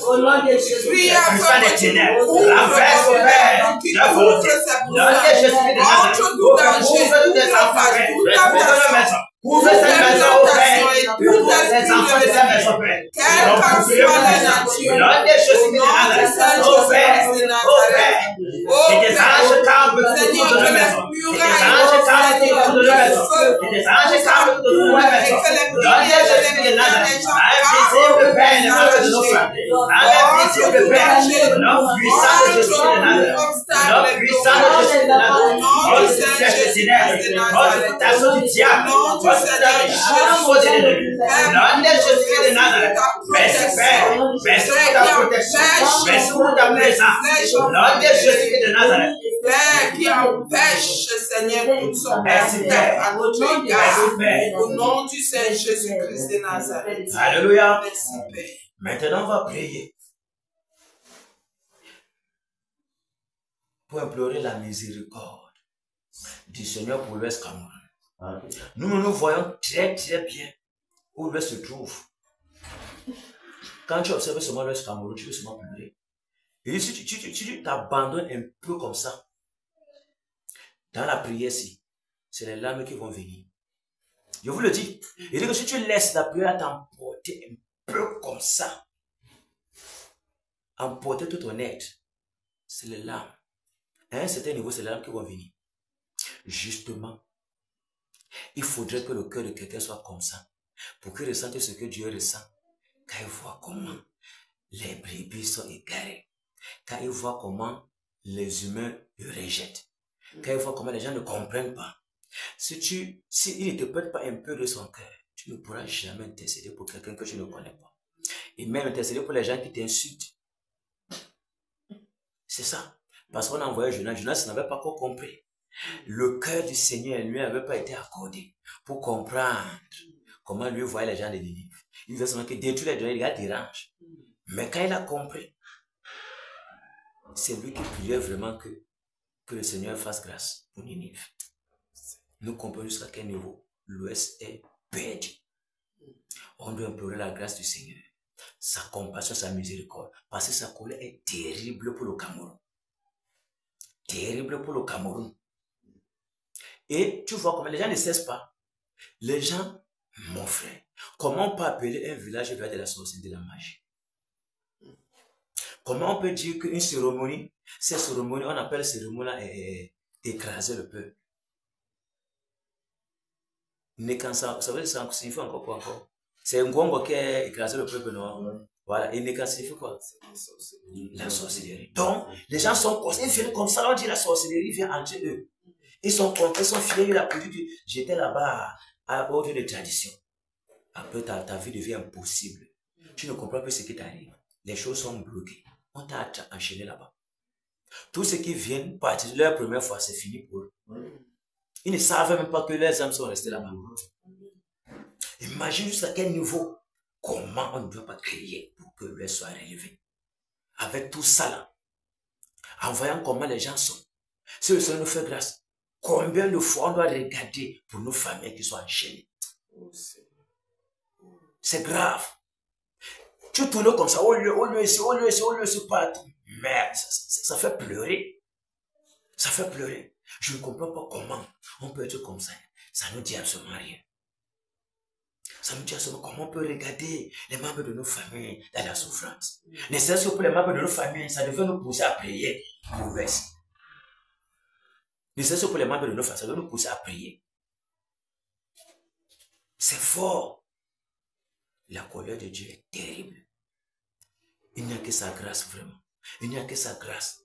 Au nom de Jésus. puissant des ténèbres, renverse, oh Père, leur volonté, au nom de Jésus de Nazareth, oh Père, couvre tous tes enfants, Père, couvre leur maison, couvre cette maison, oh Père, couvre les enfants de cette maison, Père, ils ont coupé le maison, au nom de Jésus de Nazareth, oh Père, et des anges campent autour de la maison, et des anges campent autour de la maison, et des anges campent autour de la maison, au nom de Jésus de Nazareth, invisible Père, les membres de nos familles, invisible Père, au nom puissant de Jésus de Nazareth, au nom puissant de Jésus de Nazareth, oh Seigneur de ténèbres, oh tentation du diable, oh tentation de l'ennemi, au nom de Jésus de Nazareth, merci Père, merci pour ta protection, merci pour ta présence, au nom de Jésus de Nazareth. Père qui empêche, Seigneur, toute son Merci, Père. à notre Merci, égard. Père. Au nom du Seigneur Jésus-Christ de Nazareth. Alléluia. Merci, Père. Maintenant, on va prier pour implorer la miséricorde du Seigneur pour l'Ouest Cameroun. Nous voyons très très bien où l'Ouest se trouve. Quand tu observes seulement l'Ouest Cameroun, tu peux seulement pleurer. Et si tu t'abandonnes un peu comme ça, dans la prière, c'est les larmes qui vont venir. Je vous le dis. Il dit que si tu laisses la prière t'emporter un peu comme ça, emporter tout ton être, c'est les larmes. À un certain niveau, c'est les larmes qui vont venir. Justement, il faudrait que le cœur de quelqu'un soit comme ça, pour qu'il ressente ce que Dieu ressent, quand il voit comment les brebis sont égarées, quand il voit comment les humains le rejettent, quand il voit comment les gens ne comprennent pas. Si il ne te prête pas un peu de son cœur, tu ne pourras jamais intercéder pour quelqu'un que tu ne connais pas. Et même intercéder pour les gens qui t'insultent. C'est ça. Parce qu'on a envoyé Jonas. Jonas n'avait pas encore compris. Le cœur du Seigneur lui n'avait pas été accordé pour comprendre comment lui voyait les gens de Ninive. Il disait seulement que détruire les gars dérange. Mais quand il a compris, c'est lui qui priait vraiment que le Seigneur fasse grâce pour Ninive. Nous comprenons jusqu'à quel niveau l'Ouest est perdu. On doit implorer la grâce du Seigneur, sa compassion, sa miséricorde, parce que sa colère est terrible pour le Cameroun. Terrible pour le Cameroun. Et tu vois comment les gens ne cessent pas. Les gens, mon frère, comment on peut appeler un village vers de la sorcellerie, de la magie? Comment on peut dire qu'une cérémonie, cette cérémonie, on appelle cérémonie-là écraser le peuple? Nekansa, ça veut dire ça signifie encore quoi encore? C'est un gongo qui a écrasé le peuple, non? Voilà, et Nekan signifie quoi? La sorcellerie. Donc, les gens sont conscients, ils viennent comme ça, on dit la sorcellerie vient entre eux. Ils sont contents, ils sont fiers, il a pu dire, j'étais là-bas à ordre de tradition. Après, ta vie devient impossible. Tu ne comprends plus ce qui t'arrive. Les choses sont bloquées. On t'a enchaîné là-bas. Tous ceux qui viennent partir leur première fois, c'est fini pour eux. Ils ne savent même pas que leurs âmes sont restées là-bas. Imagine jusqu'à quel niveau, comment on ne doit pas crier pour que leur soit relevé. Avec tout ça là, en voyant comment les gens sont, si le Seigneur nous fait grâce, combien de fois on doit regarder pour nos familles qui sont enchaînées. C'est grave. Tu tournes comme ça, au lieu ici, partout. Mais ça fait pleurer. Ça fait pleurer. Je ne comprends pas comment on peut être comme ça. Ça nous dit absolument rien. Ça nous dit absolument comment on peut regarder les membres de nos familles dans la souffrance. Ne serait-ce que pour les membres de nos familles, ça devait nous pousser à prier pour reste. Ne serait-ce que pour les membres de nos familles, ça devait nous pousser à prier. C'est fort. La colère de Dieu est terrible. Il n'y a que sa grâce vraiment. Il n'y a que sa grâce.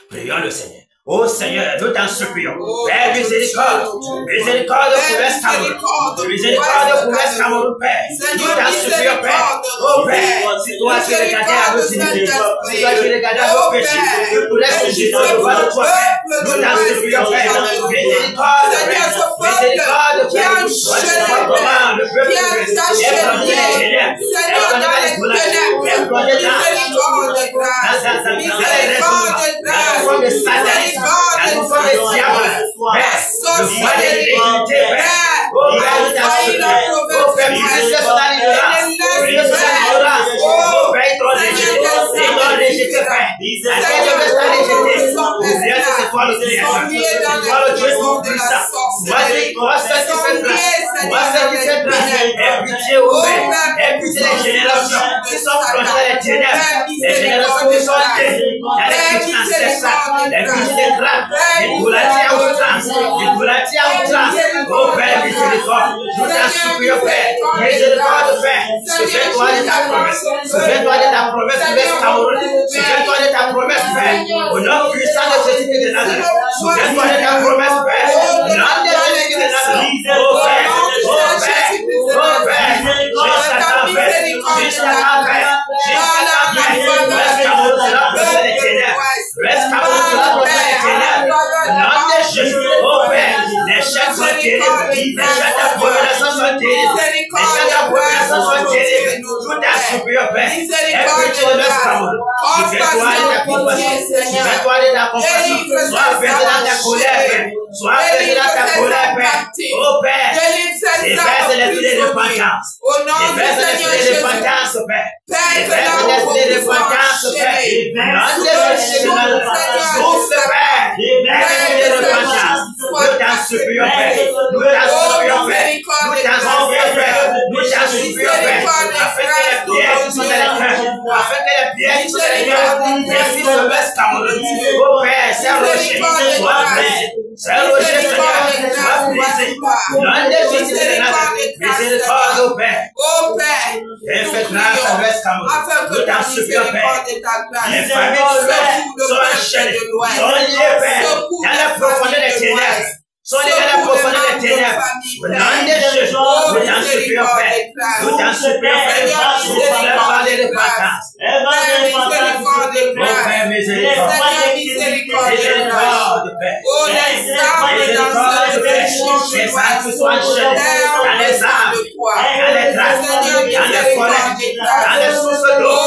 Prions le Seigneur. Oh Seigneur, nous t'en supplions. Père, miséricorde. Miséricorde pour l'Est Cameroun. Miséricorde pour l'Est Cameroun, Père. Nous t'en supplions, Père. Oh Père, si toi tu regardais à nos miséricordes, si toi tu regardais à nos péchés, tu pourrais se jeter devant le toi, Père. Nous t'en supplions, Père. Miséricorde, Père. Miséricorde, Père. Voici comment le peuple est plongé les ténèbres. Souviens-toi de ta promesse, souviens-toi de ta promesse, Père. Au nom puissant de Jésus de Nazareth. Souviens-toi de ta promesse, Père. Au nom de Jésus de Nazareth. Oh Père, oh Père, oh Père. Jusqu'à ta paix, jusqu'à ta paix, jusqu'à ta paix. Reste à votre place des ténèbres. Reste à votre place des ténèbres. Au nom de Jésus, oh Père. Les chefs sont terribles. Les chefs d'approbation sont terribles. Les chefs d'approbation sont terribles. Tout est supérieur, Père. Écoute-toi de ce amour. Fais-toi de ta compassion. Fais-toi de ta compassion. Sois apaisé dans ta colère, Père. Sois apaisé dans ta colère, Père. Oh Père, déverse l'esprit de repentance. Déverse l'esprit de repentance, Père. Déverse l'esprit de repentance, Père. Non, déverse de repentance. Souffle, Père. L'esprit de repentance. Nous t'en supplions, Père. Nous t'en supplions, Père. Nous t'en supplions, Père. Nous t'en supplions, Père. Afin que les pierres qui sont dans les cœurs, afin que les pierres qui sont dans les cœurs, merci de baisse ta main. Oh Père, c'est un rocher. Sois brisé. C'est un rocher, Seigneur. Sois brisé. Non, de Jésus de Nazareth. Miséricorde, oh Père. Et fais grâce à baisse ta main. Nous t'en supplions, Père. Les familles, Père, sont enchaînées, sont liées, Père, dans la profondeur des ténèbres. Sont liés dans la profondeur des ténèbres. Au nom de Jésus, nous t'en supplions, Père. Nous t'en supplions, Père. Nous voulons parler de repentance. Oh Père, miséricorde. Miséricorde, Père. Miséricorde, Père. Les arbres soient enchaînés dans les arbres, dans les traces, dans les forêts, dans les sources d'eau.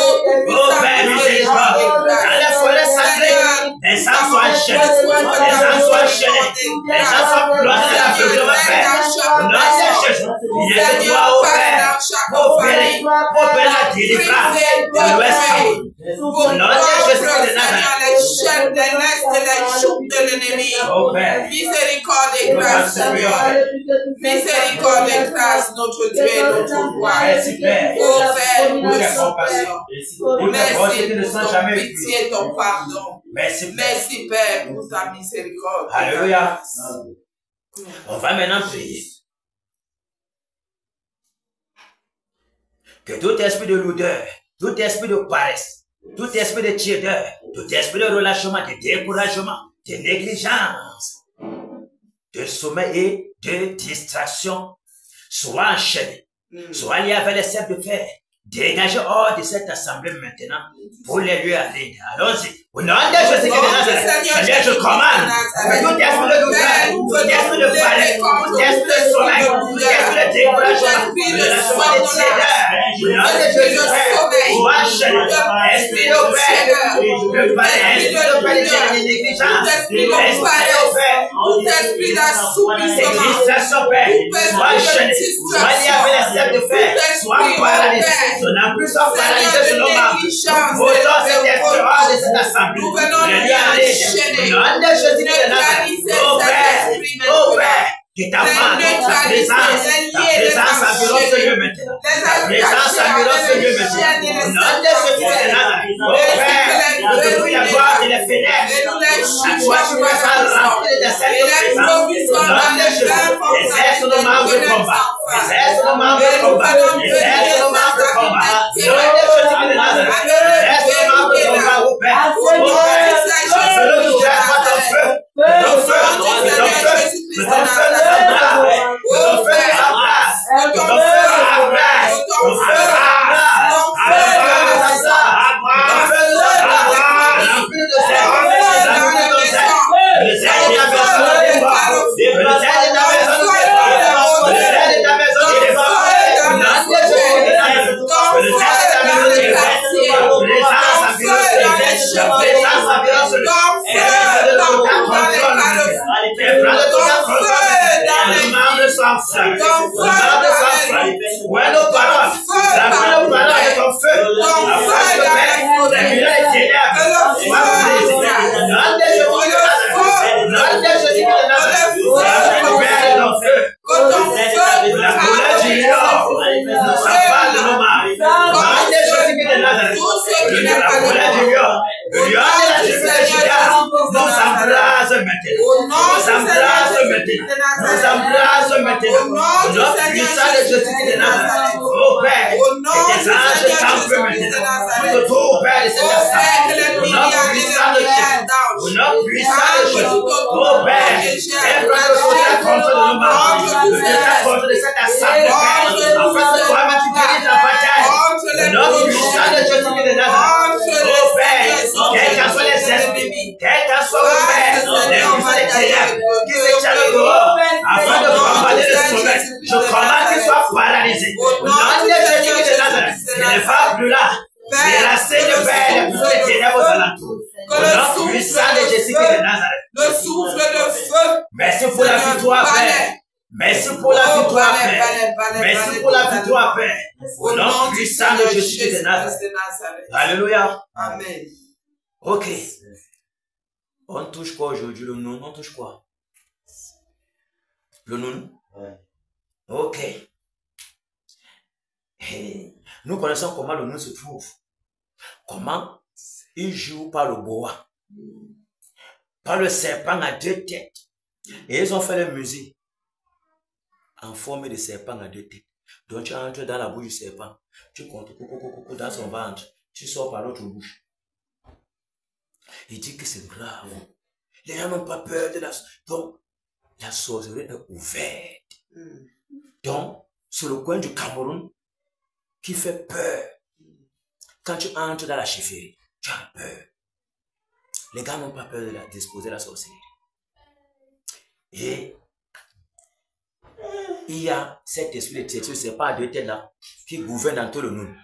Oh Père, miséricorde. Dans les forêts sacrées, les arbres soient enchaînés. Les arbres soient enchaînés. Les gens sont plongés dans l'aveuglement, Père. Au nom de Jésus, il est de toi, ô Père, opérer la délivrance de l'Ouest. Au nom de Jésus de Nazareth. Oh Père, miséricorde et grâce, Seigneur. Miséricorde et grâce, notre Dieu et notre roi. Merci, Père. Oh Père, nous te supplions. Merci Merci pour ton pitié et ton pardon. Merci, Père. Merci, Père, pour ta miséricorde. Alléluia. On va maintenant prier. Que tout esprit de lourdeur, tout esprit de paresse, tout esprit de tiédeur, tout esprit de relâchement, de découragement, de négligence, de sommeil et de distraction soit enchaîné, soit lié avec les cercles de fer, dégagez hors de cette assemblée maintenant pour les lieux arides. Allons-y. Au nom de Jésus de Nazareth, Seigneur, je commande que tout esprit de douleur, tout esprit de paresse, tout esprit de sommeil, tout esprit de découragement, de relâchement des tiédeurs, au nom de Jésus, soit enchaîné. Esprit de Père, de paresse, esprit de Père, de négligence, esprit de Père, tout esprit d'assouplissement, distraction, Père, soit enchaîné, soit lié avec les cercles de fer, soit paralysé. On n'a plus à paralyser sur nos membres. Nous votons cet esprit hors de cette assemblée. nous venons lui enchaîner, Au nom de Jésus de Nazareth. Oh Père, que ta main, ta présence environ ce lieu maintenant. Ta présence environ ce lieu maintenant. Au nom de Jésus de Nazareth. Oh Père, depuis la gloire de les fenêtres, à toi tu me sens rempli de cette présence. Au nom de Jésus, exerce nos membres de combat. Exerce nos membres de combat. Exerce nos membres de combat. Au nom de Jésus de Nazareth. Exerce nos membres de combat, oh Père. Oh Père, selon nous, tu as pas ton feu. Ton feu, ton feu, ton feu. alentours. Que Au le nom souffle puissant de de Jésus feu, de Nazareth. le souffle de feu. Merci pour la victoire, Père. Merci pour la victoire, Père. Merci pour la victoire, Père. Au nom puissant de Jésus de Nazareth. Alléluia. Amen. Ok. On touche quoi aujourd'hui? Le nom, on touche quoi? Le nom? Ouais. Ok. Nous connaissons comment le nom se trouve. Comment il joue par le boa, par le serpent à deux têtes. Et ils ont fait la musique en forme de serpent à deux têtes. Donc tu entres dans la bouche du serpent, tu comptes dans son ventre, tu sors par l'autre bouche. Il dit que c'est grave. Les gens n'ont pas peur de la... Donc, la sorcellerie est ouverte. Donc, sur le coin du Cameroun, qui fait peur. Quand tu entres dans la chefferie, tu as peur. Les gars n'ont pas peur de disposer la sorcellerie. Et il y a cet esprit de têtu, c'est pas deux têtes là, qui gouverne dans tout le monde.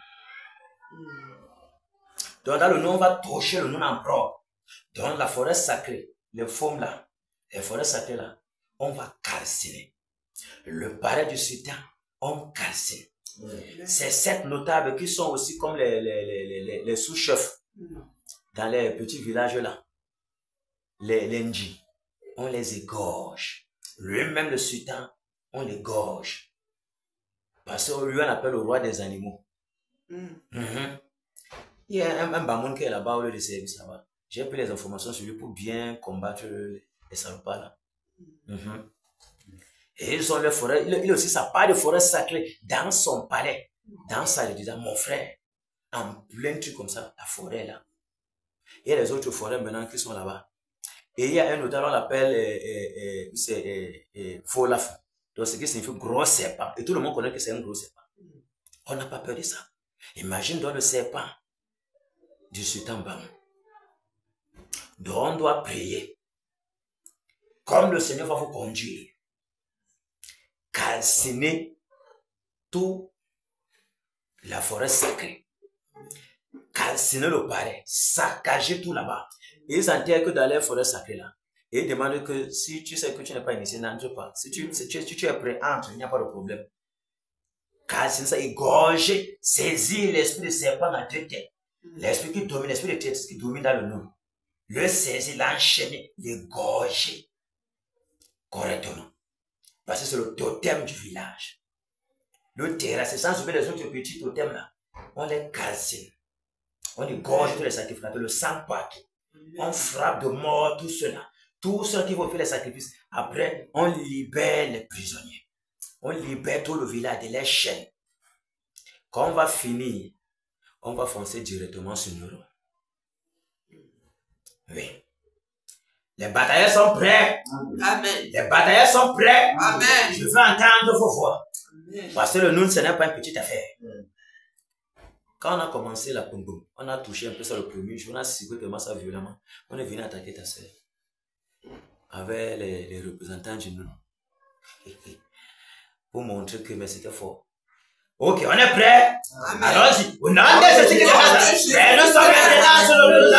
Donc dans le nom, on va toucher le nom en propre. Dans la forêt sacrée, les formes là, les forêts sacrées là, on va calciner. Le palais du sultan, on calcine. C'est sept notables qui sont aussi comme les sous-chefs dans les petits villages là. Les Ndji, on les égorge. Lui-même le sultan, on l'égorge. Parce que lui on appelle le roi des animaux. Il y a un bamoun qui est là-bas au lieu de service là-bas. J'ai pris les informations sur lui pour bien combattre les salopards là. Et ils ont les forêts, il a aussi sa part de forêt sacrée dans son palais, dans sa résidence. Mon frère, en plein truc comme ça, la forêt là. Il y a les autres forêts maintenant qui sont là-bas. Et il y a un autre, on l'appelle Folaf. Donc ce qui signifie gros serpent. Et tout le monde connaît que c'est un gros serpent. On n'a pas peur de ça. Imagine dans le serpent du sultan Bam. Donc on doit prier. Comme le Seigneur va vous conduire. Calciner toute la forêt sacrée. Calciner le palais. Saccager tout là-bas. Ils s'enterrent que dans les forêts sacrées là. Et ils demandent que si tu sais que tu n'es pas initié, n'entre pas. Si tu es prêt, entre, il n'y a pas de problème. Calciner ça, égorger, saisir l'esprit de serpent dans deux têtes. L'esprit qui domine, l'esprit de tête qui domine dans le nom. Le saisir, l'enchaîner, l'égorger. Correctement. Parce que c'est le totem du village. Le terrain, c'est sans oublier les autres petits totems là. On les calcine. On égorge tous les sacrificateurs, le sang partout. On frappe de mort tout cela. Tous ceux qui vont faire les sacrifices. Après, on libère les prisonniers. On libère tout le village de les chaînes. Quand on va finir, on va foncer directement sur nous. Oui. Les bataillons sont prêts. Amen. Les bataillons sont prêts. Amen. Je veux entendre vos voix. Amen. Parce que le nom, ce n'est pas une petite affaire. Quand on a commencé la pom pom, on a touché un peu ça le premier jour, on a secoué tellement ça violemment. On est venu attaquer ta soeur. Avec les représentants du nom. Pour montrer que c'était fort. Ok, on est prêt? Allons-y. Au nom de Jésus qui est là. Et nous sommes maintenant sur le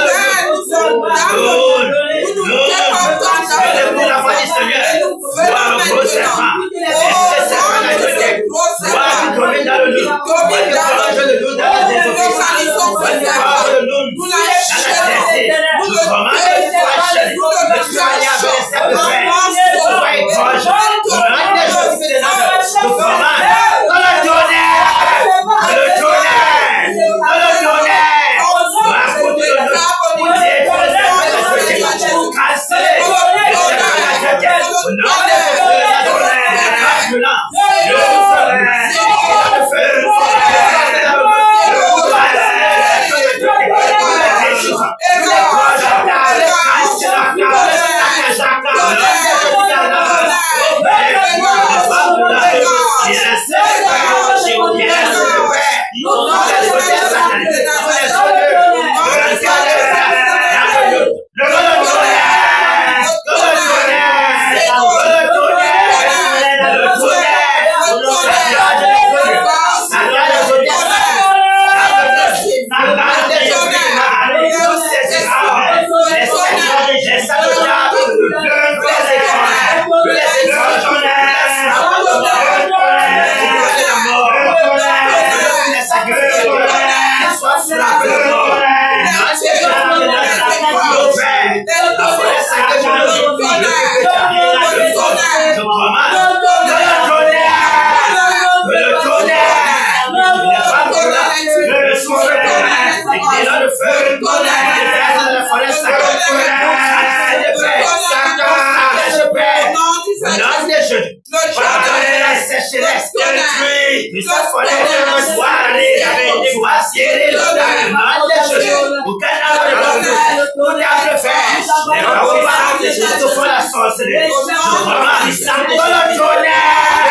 la voix du Seigneur. Voir le gros serpent. Laissez ce serpent à côté. Voir qui domine dans le loup. Voir qui prolonge le loup dans les désobéissances. Voir qui prolonge le loup dans la cessée. Nous commandons le prochain. Le soyez avec les sept de fer. Soyez proche. Au nom de Jésus de Nazareth. Nous commandons. font la sorcellerie. Le tonnerre.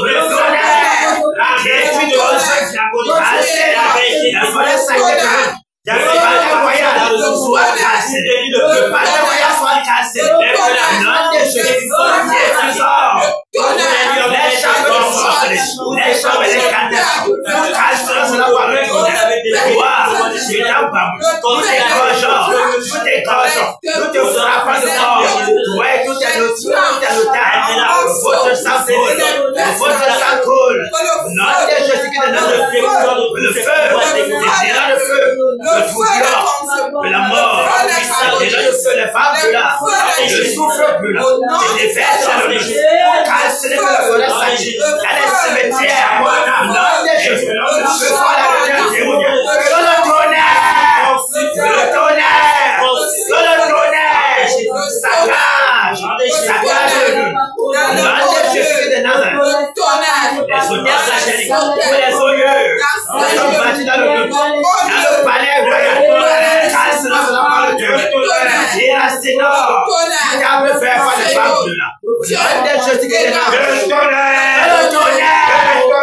Le tonnerre. La forêt sacrée. Le palais soit cassé. Le palais royal soit cassé. Le nom de Jésus. Les chambres sorcelées. Les chambres et les candeurs. Nous casserons cela par le tonnerre. Toi, c'est ta femme. Nous t'égorgeons. Nous t'égorgeons. Nous te frappons de mort. Toi et tout est notaire. Votre sang coule. Votre sang coule. Nom de Jésus qui est dans le feu. Le feu. Déjà le feu. Le fouillard, de la mort, déjà le feu, les femmes de là, le souffle de là, les défaites dans le jeu, casser les forêts sacrées, dans les cimetières, non des Jésus, le feu à la lumière démoniaque, le tonnerre, saccage, non des Jésus de Nazareth, les hôtels sataniques, les oyeux, les hommes bâtis dans le palais royal, casse le par le Dieu, et la sénat, qu'à me faire par les femmes de là. Le tonnerre, le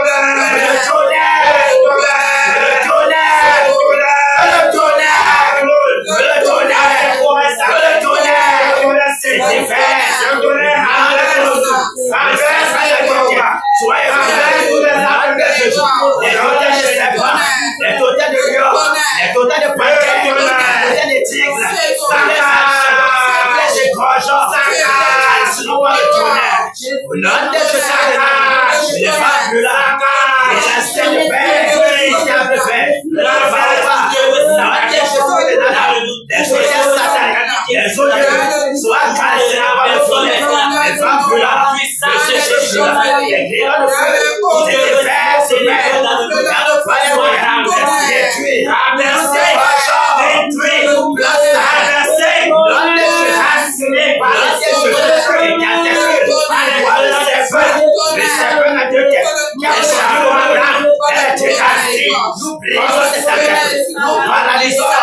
tonnerre, le tonnerre, le tonnerre, le tonnerre, le tonnerre, le tonnerre, c'est fait, le tonnerre, soyez les totales de lions, les totales de panthères, les totales de tigres, les égorgeants, sinon par le tonnerre. Au nom de Jésus, les femmes de là, et la scène de paix, qui a fait faire, le papa, au nom de Jésus, les soldats sataniques, les odieux, soient cassés par le tonnerre, les femmes de là, les grillons de feu, ils étaient verts, c'est vrai, dans le palais royal, détruits, détruits, détruits, l'homme de Jésus, par la Jésus, et quand le serpent a deux têtes, nous brisons ces serpents, nous paralysons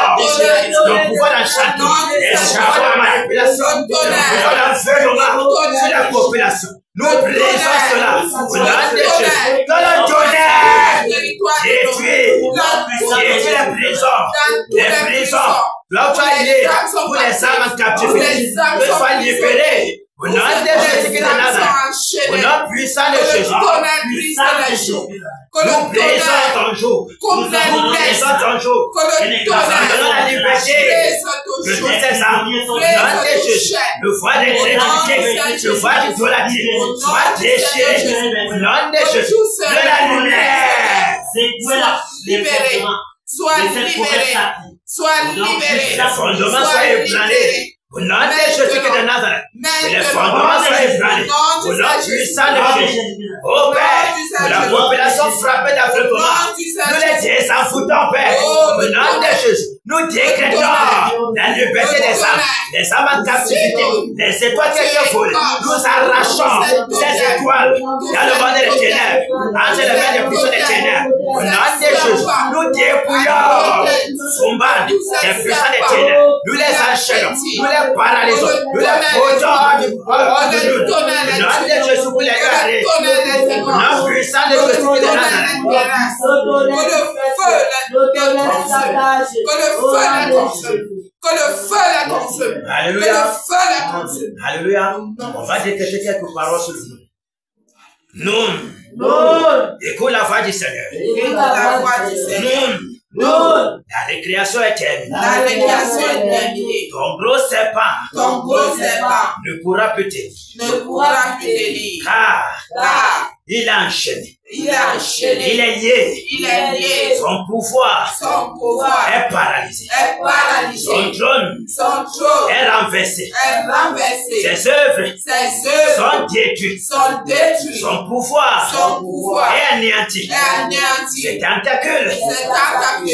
le pouvoir d'enchantement, et le pouvoir de manipulation, le pouvoir d'enveloppement sur la population. Nous brisons cela au nom de Jésus. Que le tonnerre détruit les prisons, les prisons. Là où tu as lié pour les âmes en captivité, que tu sois libéré. Au nom de Jésus qui est de Nazareth, au nom puissant de Jésus, nous brisons ton jour, nous brisons ton jour, nous donnons la liberté de tous ces âmes, au nom de Jésus, le voie de crédibilité, le voie d'idolâtrie, soit déchiré, au nom de Jésus, de la lumière, sois libéré, sois libéré, sois libéré, les fondements soient ébranlés. Au nom de Jésus qui est de Nazareth, les fondements soient ébranlés. Au nom puissant de Jésus. Ô Père, la population frappée d'aveuglement, nous les désenvoûtons, Père. Au nom de Jésus, nous décrétons la liberté des âmes en captivité, les étoiles qui étaient volées. Nous arrachons ces étoiles dans le monde des ténèbres, entre les mains des puissants des ténèbres. Au nom de Jésus, nous dépouillons Sumban, les puissants des ténèbres. Nous les enchaînons, nous les paralysons, nous les posons du corps de nous. Au nom de Jésus, vous les gardez. Au nom puissant de Jésus de Nazareth. Que le feu la consomme. Alléluia. Que le feu la consomme. Alléluia. On va décréter quelques paroles sur nous. Nous, écoute la voix du Seigneur. Écoute la voix du Seigneur. Nous, la récréation est terminée. La récréation est terminée. Ton gros serpent ne pourra plus te lire. Car il a enchaîné. Il est lié. Son pouvoir est paralysé. Son trône est renversé. Ses œuvres sont détruites. Son pouvoir est anéanti. Ses tentacules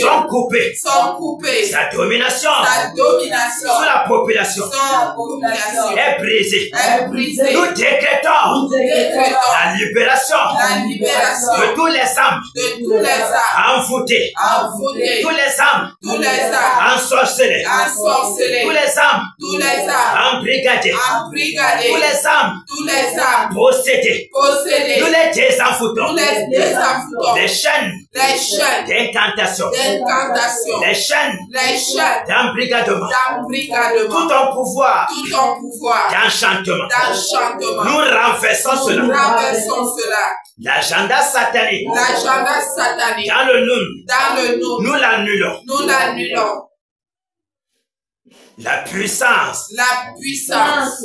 sont coupés. Sa domination sur la population est brisée. Nous décrétons la libération de tous les âmes envoûtées, tous les âmes tous les âmes, ensorcelés, ensorcelés, tous les âmes, tous les âmes, embrigadés, embrigadés, tous les âmes, tous les âmes, possédés, possédés, tous les tous désenvoûtants, les désenvoûtants, les chaînes les chaînes d'incantation, d'incantation, les chaînes les chaînes d'embrigadement, d'embrigadement, tout ton pouvoir tout ton pouvoir d'enchantement. d'enchantement. Nous renversons cela. Renversons cela. L'agenda satanique L'agenda satanique dans le nous, dans le nous, nous l'annulons. nous l'annulons. La puissance La puissance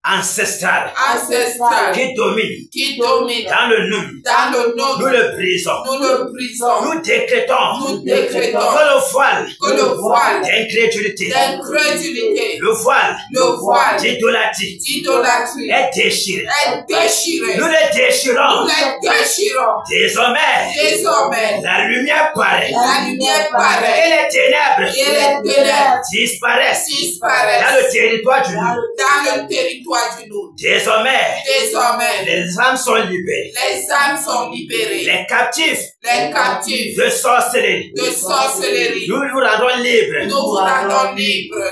ancestrale ancestrale qui domine qui domine dans le nous, dans le nous nous, le brisons. nous le brisons. Nous décrétons Nous décrétons que le voile que le voile d'incrédulité, d'incrédulité, le voile le voile d'idolâtrie d'idolâtrie est déchiré. est déchiré. Nous le déchirons. Nous les déchirons. Désormais, Désormais, la lumière paraît la lumière paraît et les ténèbres et les ténèbres disparaissent dans disparaissent le territoire du nous. dans le territoire du nous. Désormais, Désormais, les âmes sont libérées. les âmes sont libérées. Les captifs Les captifs de sorcellerie, de sorcellerie, nous nous rendons libres. nous vous rendons libres.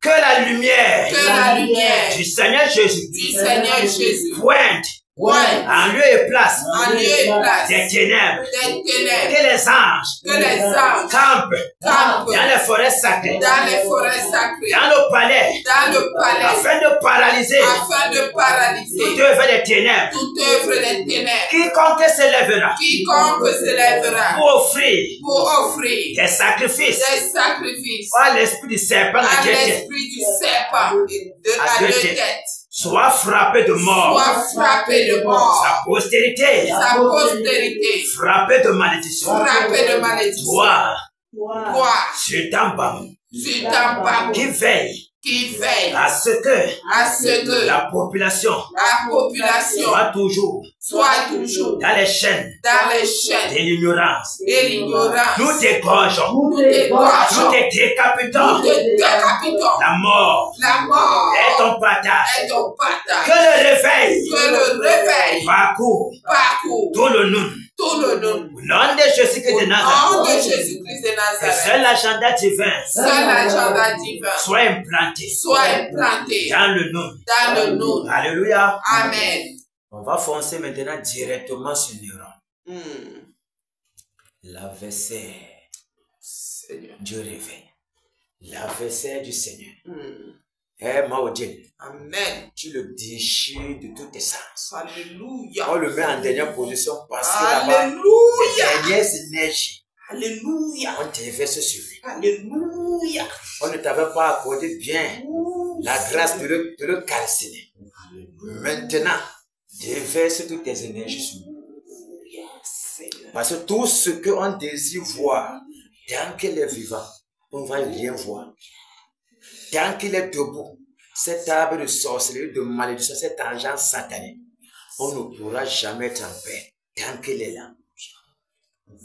Que la lumière Que la lumière du Seigneur Jésus du Seigneur Jésus pointe pointe en lieu et place en lieu et place des ténèbres. des ténèbres, Que les anges que les anges campent campent dans les forêts sacrées, dans les forêts sacrées, dans le palais, dans le palais, afin de paralyser afin de paralyser toute œuvre des ténèbres. toute œuvre des ténèbres. Quiconque s'élèvera Quiconque se lèvera pour offrir pour offrir des sacrifices des sacrifices à l'esprit du serpent à à deux têtes, l'esprit du serpent à deux têtes, soit frappé de mort. soit frappé de mort, Sa postérité, sa postérité frappé de malédiction. frappé de malédiction. Toi, Toi, sur ta bâme, sur ta bâme qui veille qui veille à ce que la la population population soit toujours soit toujours dans les chaînes dans les chaînes de l'ignorance. et l'ignorance. Nous t'égorgeons, Nous dégorgeons, nous te décapitons. nous te décapitons. La mort La mort est ton partage. est ton partage. Que le réveil Que le réveil parcourt parcourt tout le nom. tout le nom. Au nom de Jésus-Christ Au de nom Nazareth. de Jésus-Christ de Que Nazareth, seul agenda divin seul agenda divin soit implanté soit implanté dans le nom. dans le nom. Alléluia. Amen. On va foncer maintenant directement sur Neuron. L'adversaire Seigneur. du réveil. L'adversaire du Seigneur. Mm. Maudine, Amen. tu le déchires de tous tes sens. Alléluia. On le met en dernière position parce que là-bas, Alléluia. les dernières énergies, Alléluia. on déverse sur lui. Alléluia. On ne t'avait pas accordé bien la grâce de le calciner. Maintenant, déverse toutes tes énergies sur lui. Parce que tout ce qu'on désire voir, tant qu'il est vivant, on ne va rien voir. Tant qu'il est debout, cet arbre de sorcellerie, de malédiction, cet argent satanique, on ne pourra jamais être en paix tant qu'il est là.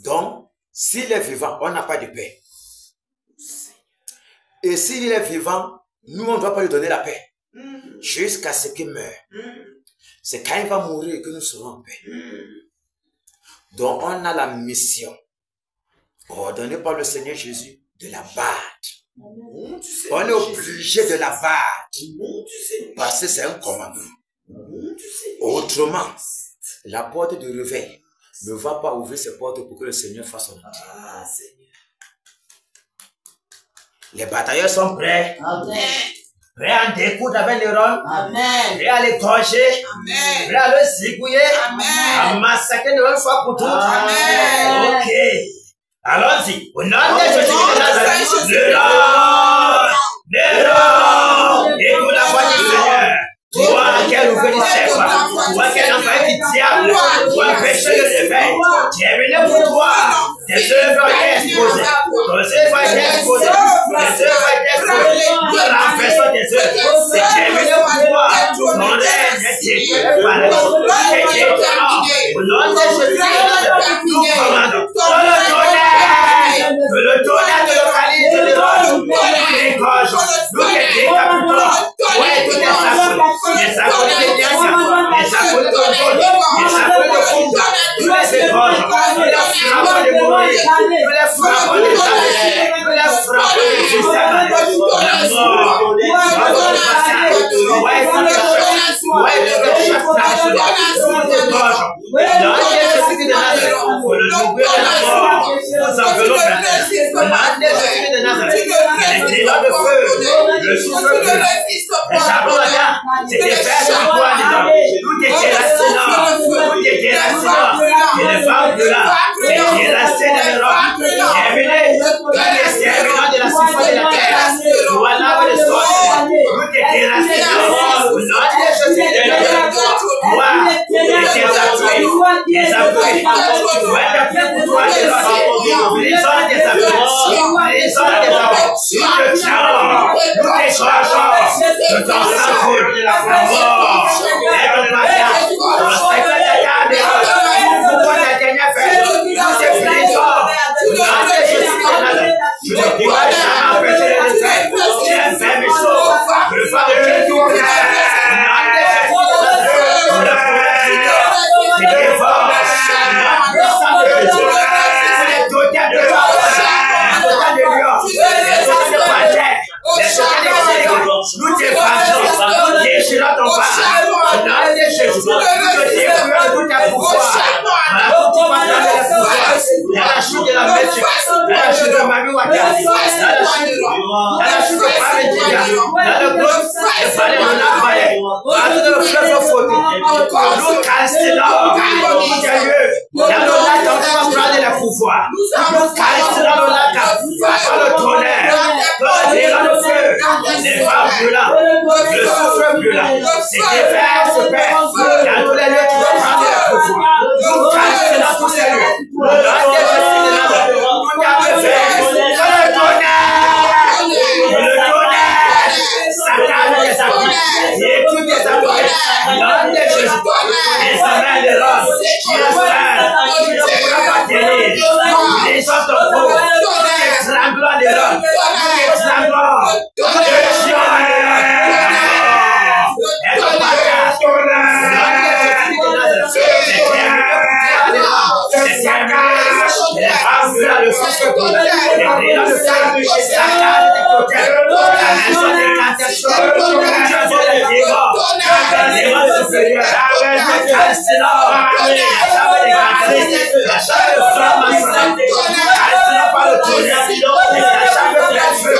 Donc, s'il est vivant, on n'a pas de paix. Et s'il est vivant, nous, on ne doit pas lui donner la paix jusqu'à ce qu'il meure. C'est quand il va mourir que nous serons en paix. Donc, on a la mission ordonnée par le Seigneur Jésus de la battre. On est obligé de la battre parce que c'est un commandement. Autrement, la porte de réveil ne va pas ouvrir ses portes pour que le Seigneur fasse son œuvre. Les batailleurs sont prêts. Prêts à en découdre avec les rôles. Prêts à les gorger. Prêts à le zigouiller. À massacrer de une fois pour toutes. Ok. Allons-y. Au nom de Jésus-Christ de Nazareth. Néron. Écoute la voix du Seigneur. Toi qui as ouvert les serpents. Toi qui as envahi du diable. Toi péché le réveil. Terminé pour toi. Tes œuvres ont été exposées. Tes œuvres ont été exposées. Tes œuvres ont été exposées. Nous renversons tes œuvres. C'est terminé pour toi. Ton règne est terminé par la au nom de Jésus, nous commandons que le tonnerre te localise. l'éclat de feu, le souffle brûlant. Les charbons là, c'était fait sur toi dedans. Tout était rassinant, tout était rassinant. Et les femmes brûlantes, c'était resté dans le roc. Terminé, tout est terminant de la surface de la terre. Voilà les sortes, tout était rassinant. L'autre des choses était là. Toi, les appuyés, les appuyés. Voilà plus pour toi les rocs. Les gens des appuyés, les gens des appuyés. Tout le chaos, tout est changeant. Nous t'en savons de la mort. Et ton bagage, ton secret de la garde, pourquoi la dernière fois, nous t'es brisant. Je ne pourrai jamais empêcher les effets. Tu es fait mes choses. Je le fabrique tout le temps. Nous t'effaçons, déchirons ton pas. Dans le nom de Jésus, nous détruisons tout ta pouvoir. La chute de la métier, la chute de Mami Waka, la chute de Pamédia, dans le groupe, le palais de la palais, partout de le fleuve faute. Nous cassons tout Dieu. Dans le lac, on va prendre le pouvoir. Nous cassons le lac par le tonnerre, par le feu, les femmes brûlantes, le souffle brûlant. C'était faire ce père. Dans tous les lieux, tu vas prendre le pouvoir. Nous cassons dans tous ces lieux. Le tonnerre, Satan des appuis, et tous des appuis, l'homme de Jésus, les amènes de l'homme, qui est seul, qui ne pourra pas tenir, les gens de vous, les tremblants de l'homme, les tremblants, les chiens de l'homme, et ton bagage, c'est terminé, les femmes de le souffle, les brillants de fer, Satan des côtés, la maison des cantations, les démons, les démons supérieurs, la chambre de flamme enceinte, par le tonnerre, la chambre de feu,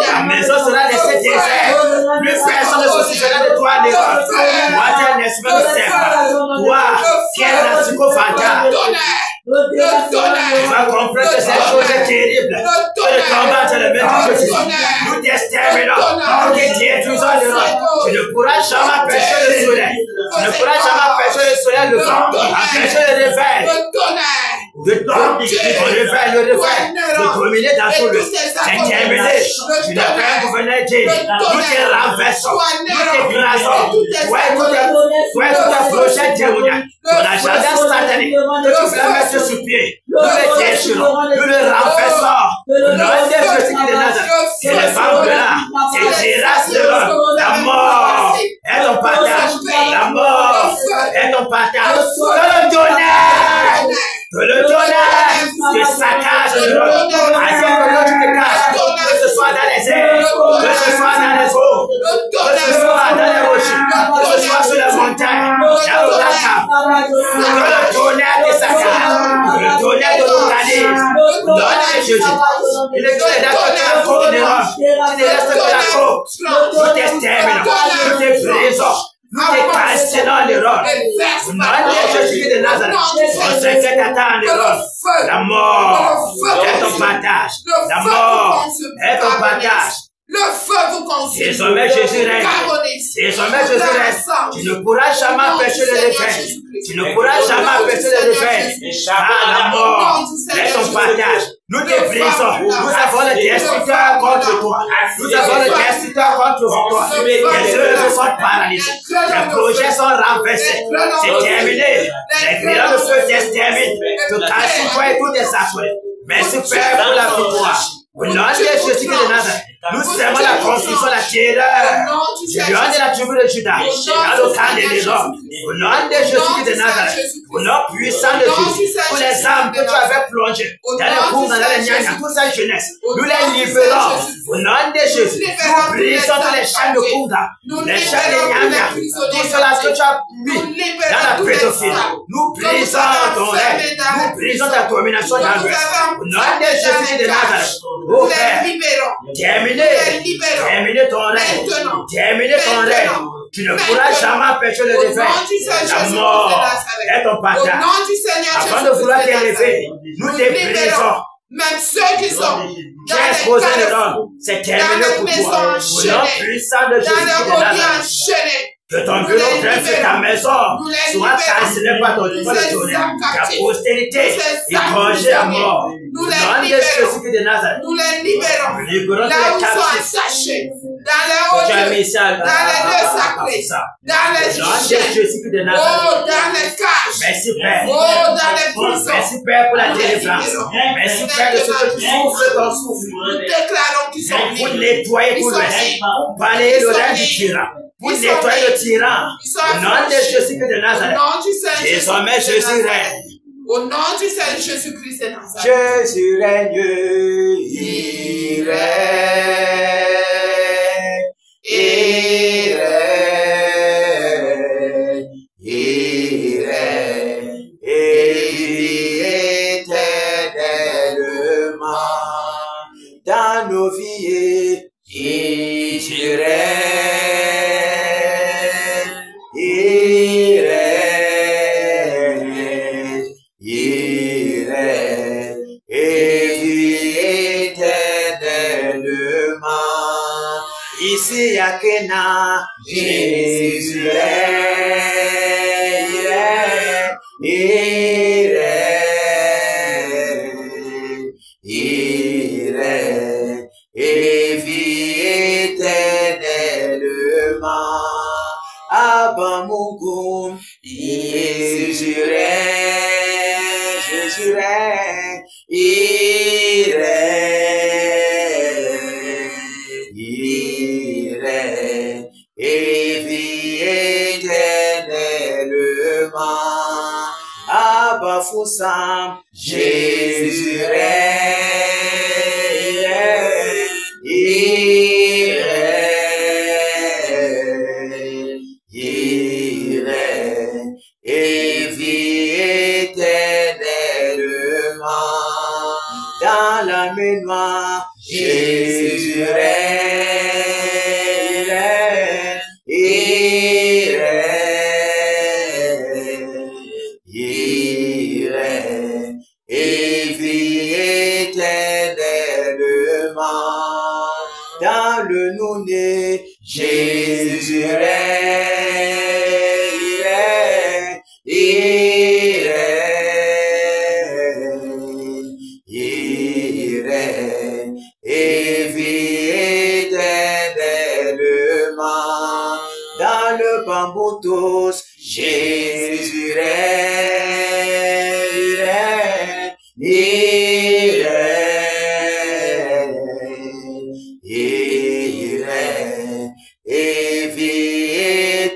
la maison sera laissée déserte. Plus personne ne se souciera de toi, Néron. Toi, tu es un esprit de serpent. Toi, qui es un psychophanta. Tu vas comprendre que cette chose est terrible. Que le combat est le même que Jésus. Nous t'exterminons. Nous te détruisons le nom. Tu ne pourras jamais empêcher le soleil. Tu ne pourras jamais empêcher le soleil, le vent. Empêcher le réveil. De le réveil, de dominer dans tout le. C'est terminé. Tu n'as pas un gouverneur Dieu. Nous te renversons. Nous t'écrasons. Ouais, tout est projet démoniaque. Ton agenda satanique. Que tu voulais mettre sur pied. Nous le déchirons. Nous le renversons. L'homme de Jésus de Nazareth. C'est le femme de là. C'est Gérard de l'homme. La mort est ton partage. La mort est ton partage. Que le tonnerre. Que le tonnerre te saccage de l'eau. Afin que l'eau te cache. Que ce soit dans les airs. Que ce soit dans les eaux. Que ce soit dans les rochers. Que ce soit sur les montagnes. Dans le lac. Que le tonnerre te saccage. Que le tonnerre te localise. Donne Jésus. Il est donné d'accord que la côte de l'homme. Il ne reste que la côte. Nous t'exterminons. Nous te brisons. Nous décassons les rôles. Nous allons Jésus de Nazareth. On s'inquiète à les rôles. La mort est ton partage. La mort est ton partage. Le feu vous consume. Désormais, Jésus règne. Désormais, Jésus règne. Tu ne pourras jamais empêcher le réveil. Tu ne pourras jamais empêcher le réveil. Par la mort, est ton partage. Nous te brisons. Nous avons le destructeur contre toi. Nous avons le destructeur contre toi. Les œuvres sont paralysées. Les projets sont renversés. C'est terminé. Les grillons de feu s'exterminent. Tout casse toi et tous tes affreux. Merci Père pour la victoire. Au nom de Jésus de Nazareth, nous servons la confusion, la terreur. Du lion de la tribu de Judas, dans le camp des lézards. Au nom de Jésus de Nazareth, au nom puissant de Jésus, pour les âmes que tu avais plongées dans les cours, dans les gnagnas, toute sa jeunesse, nous les libérons. Au nom de Jésus, nous brisons tous les chaînes de Kouda, les chaînes de gnagnas, tout cela que tu as mis dans la pédophilie. Nous brisons ton règne, nous brisons ta domination dans le reste. Au nom de Jésus de Nazareth, oh Père, terminez ton règne, terminez ton règne. Tu ne pourras jamais empêcher le réveil. La mort est ton partage. Avant de vouloir t'élever, nous te brisons. Même ceux qui sont J'ai exposé le nom, c'est terminé pour toi. Au nom puissant de Jésus de Nazareth. Que ton bureau bref et ta maison soit calciné par ton divin de tonnerre. Ta postérité est congée à mort. Au nom de Jésus de Nazareth. Nous les libérons. Nous libérons Là où les ils sont captifs. attachés. Dans les Tu as hauts mis ça dans les lieux sacrés. Dans les Au nom de chaînes. Jésus de Oh, Nazareth. dans les cages. Merci Père. Oh, dans les prisons. Merci Père pour la délivrance. Merci Père de ce que tu souffles ton souffle. Nous déclarons qu'ils sont Pour libres. nettoyer tout le reste. Pour balayer le règne du tyran. Pour nettoyer le tyran. Au nom de Jésus de Au Nazareth. nom du Seigneur Désormais Jésus-Christ de Jésus Nazareth. règne. Au nom du Seigneur Jésus-Christ de Nazareth. Jésus règne. Il règne. Il règne. Il règne. Et vit éternellement dans nos vies. Il règne. Il règne. Il règne. Et vit éternellement. Ici à Kena, Jésus règne. Il règne. Il règne. Et vit éternellement. Abba Mungu, Jésus règne, Jésus règne, il règne, et vit éternellement. Abba Foussam, Jésus règne, il règne, il règne, et vit éternellement. Dans la mémoire, Jésus règne, il règne, il règne, et vit éternellement. Dans le nouné, Jésus règne, il règne, il règne, et vit éternellement. Dans le bambou tous, Jésus règne, il règne, il règne, et vit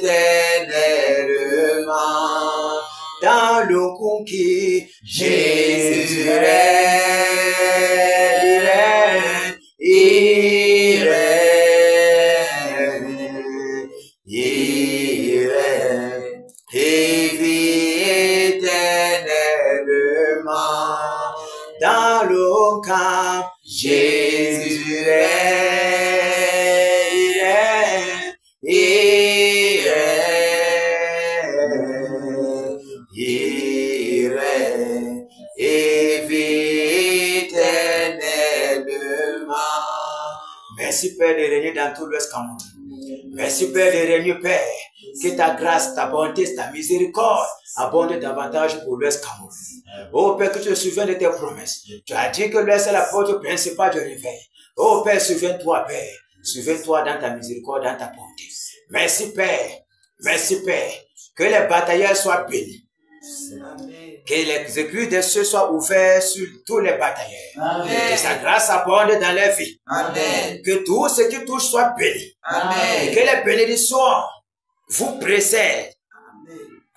éternellement. Dans le conquis, Jésus règne, il règne, il règne, et vit éternellement. Dans le camp, Jésus règne, il règne, et vit Merci, Père, de régner dans tout l'Ouest Cameroun. Merci, Père, de régner, Père. Que ta grâce, ta bonté, ta miséricorde abondent davantage pour l'Ouest Cameroun. Oh, Père, que tu te souviens de tes promesses. Tu as dit que l'Ouest est la porte principale du réveil. Oh, Père, souviens-toi, Père. Souviens-toi dans ta miséricorde, dans ta bonté. Merci, Père. Merci, Père. Que les batailleurs soient bénis. Amen. Que les écluses des cieux soient ouverts sur tous les batailleurs. Amen. Que sa grâce abonde dans leur vie. Amen. Que tout ce qui touche soit béni. Amen. Et que les bénédictions vous précèdent,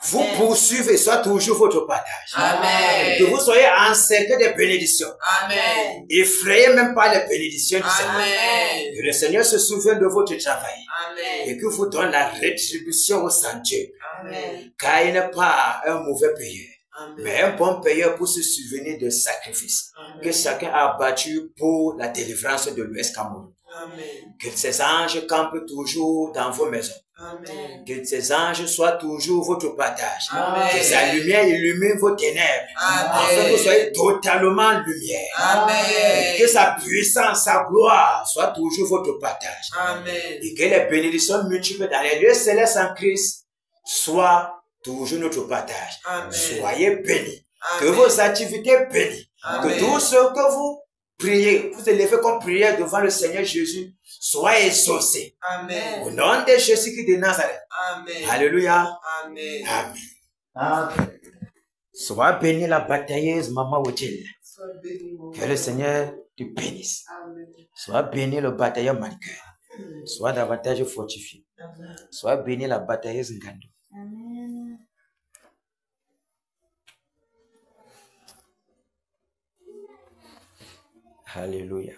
vous poursuivent et soient toujours votre partage. Amen. Que vous soyez encerclés des bénédictions. Amen. Effrayés même par les bénédictions du Seigneur. Amen. Que le Seigneur se souvienne de votre travail. Amen. Et que vous donne la rétribution au Saint-Dieu. Amen. Car il n'est pas un mauvais payeur, Amen. mais un bon payeur pour se souvenir de sacrifices que chacun a battu pour la délivrance de l'Ouest Cameroun. Amen. Que ces anges campent toujours dans vos maisons. Amen. Que ces anges soient toujours votre partage. Amen. Que sa lumière illumine vos ténèbres. Afin que vous soyez totalement lumière. Amen. Que sa puissance, sa gloire soit toujours votre partage. Amen. Et que les bénédictions multiples dans les lieux célestes en Christ soient toujours notre partage. Amen. Soyez bénis. Que Amen. vos activités bénies. Amen. Que tout ce que vous priez, vous élevez comme prière devant le Seigneur Jésus, soit exaucé. Amen. Au nom de Jésus-Christ de Nazareth. Amen. Alléluia. Amen. Amen. Amen. Sois bénie la batailleuse, Maman Odile. Sois béni, mon Que le Seigneur te bénisse. Amen. Sois béni le batailleur Malcœur. Sois davantage fortifié. Amen. Sois béni la batailleuse Ngando. Amen. Alléluia.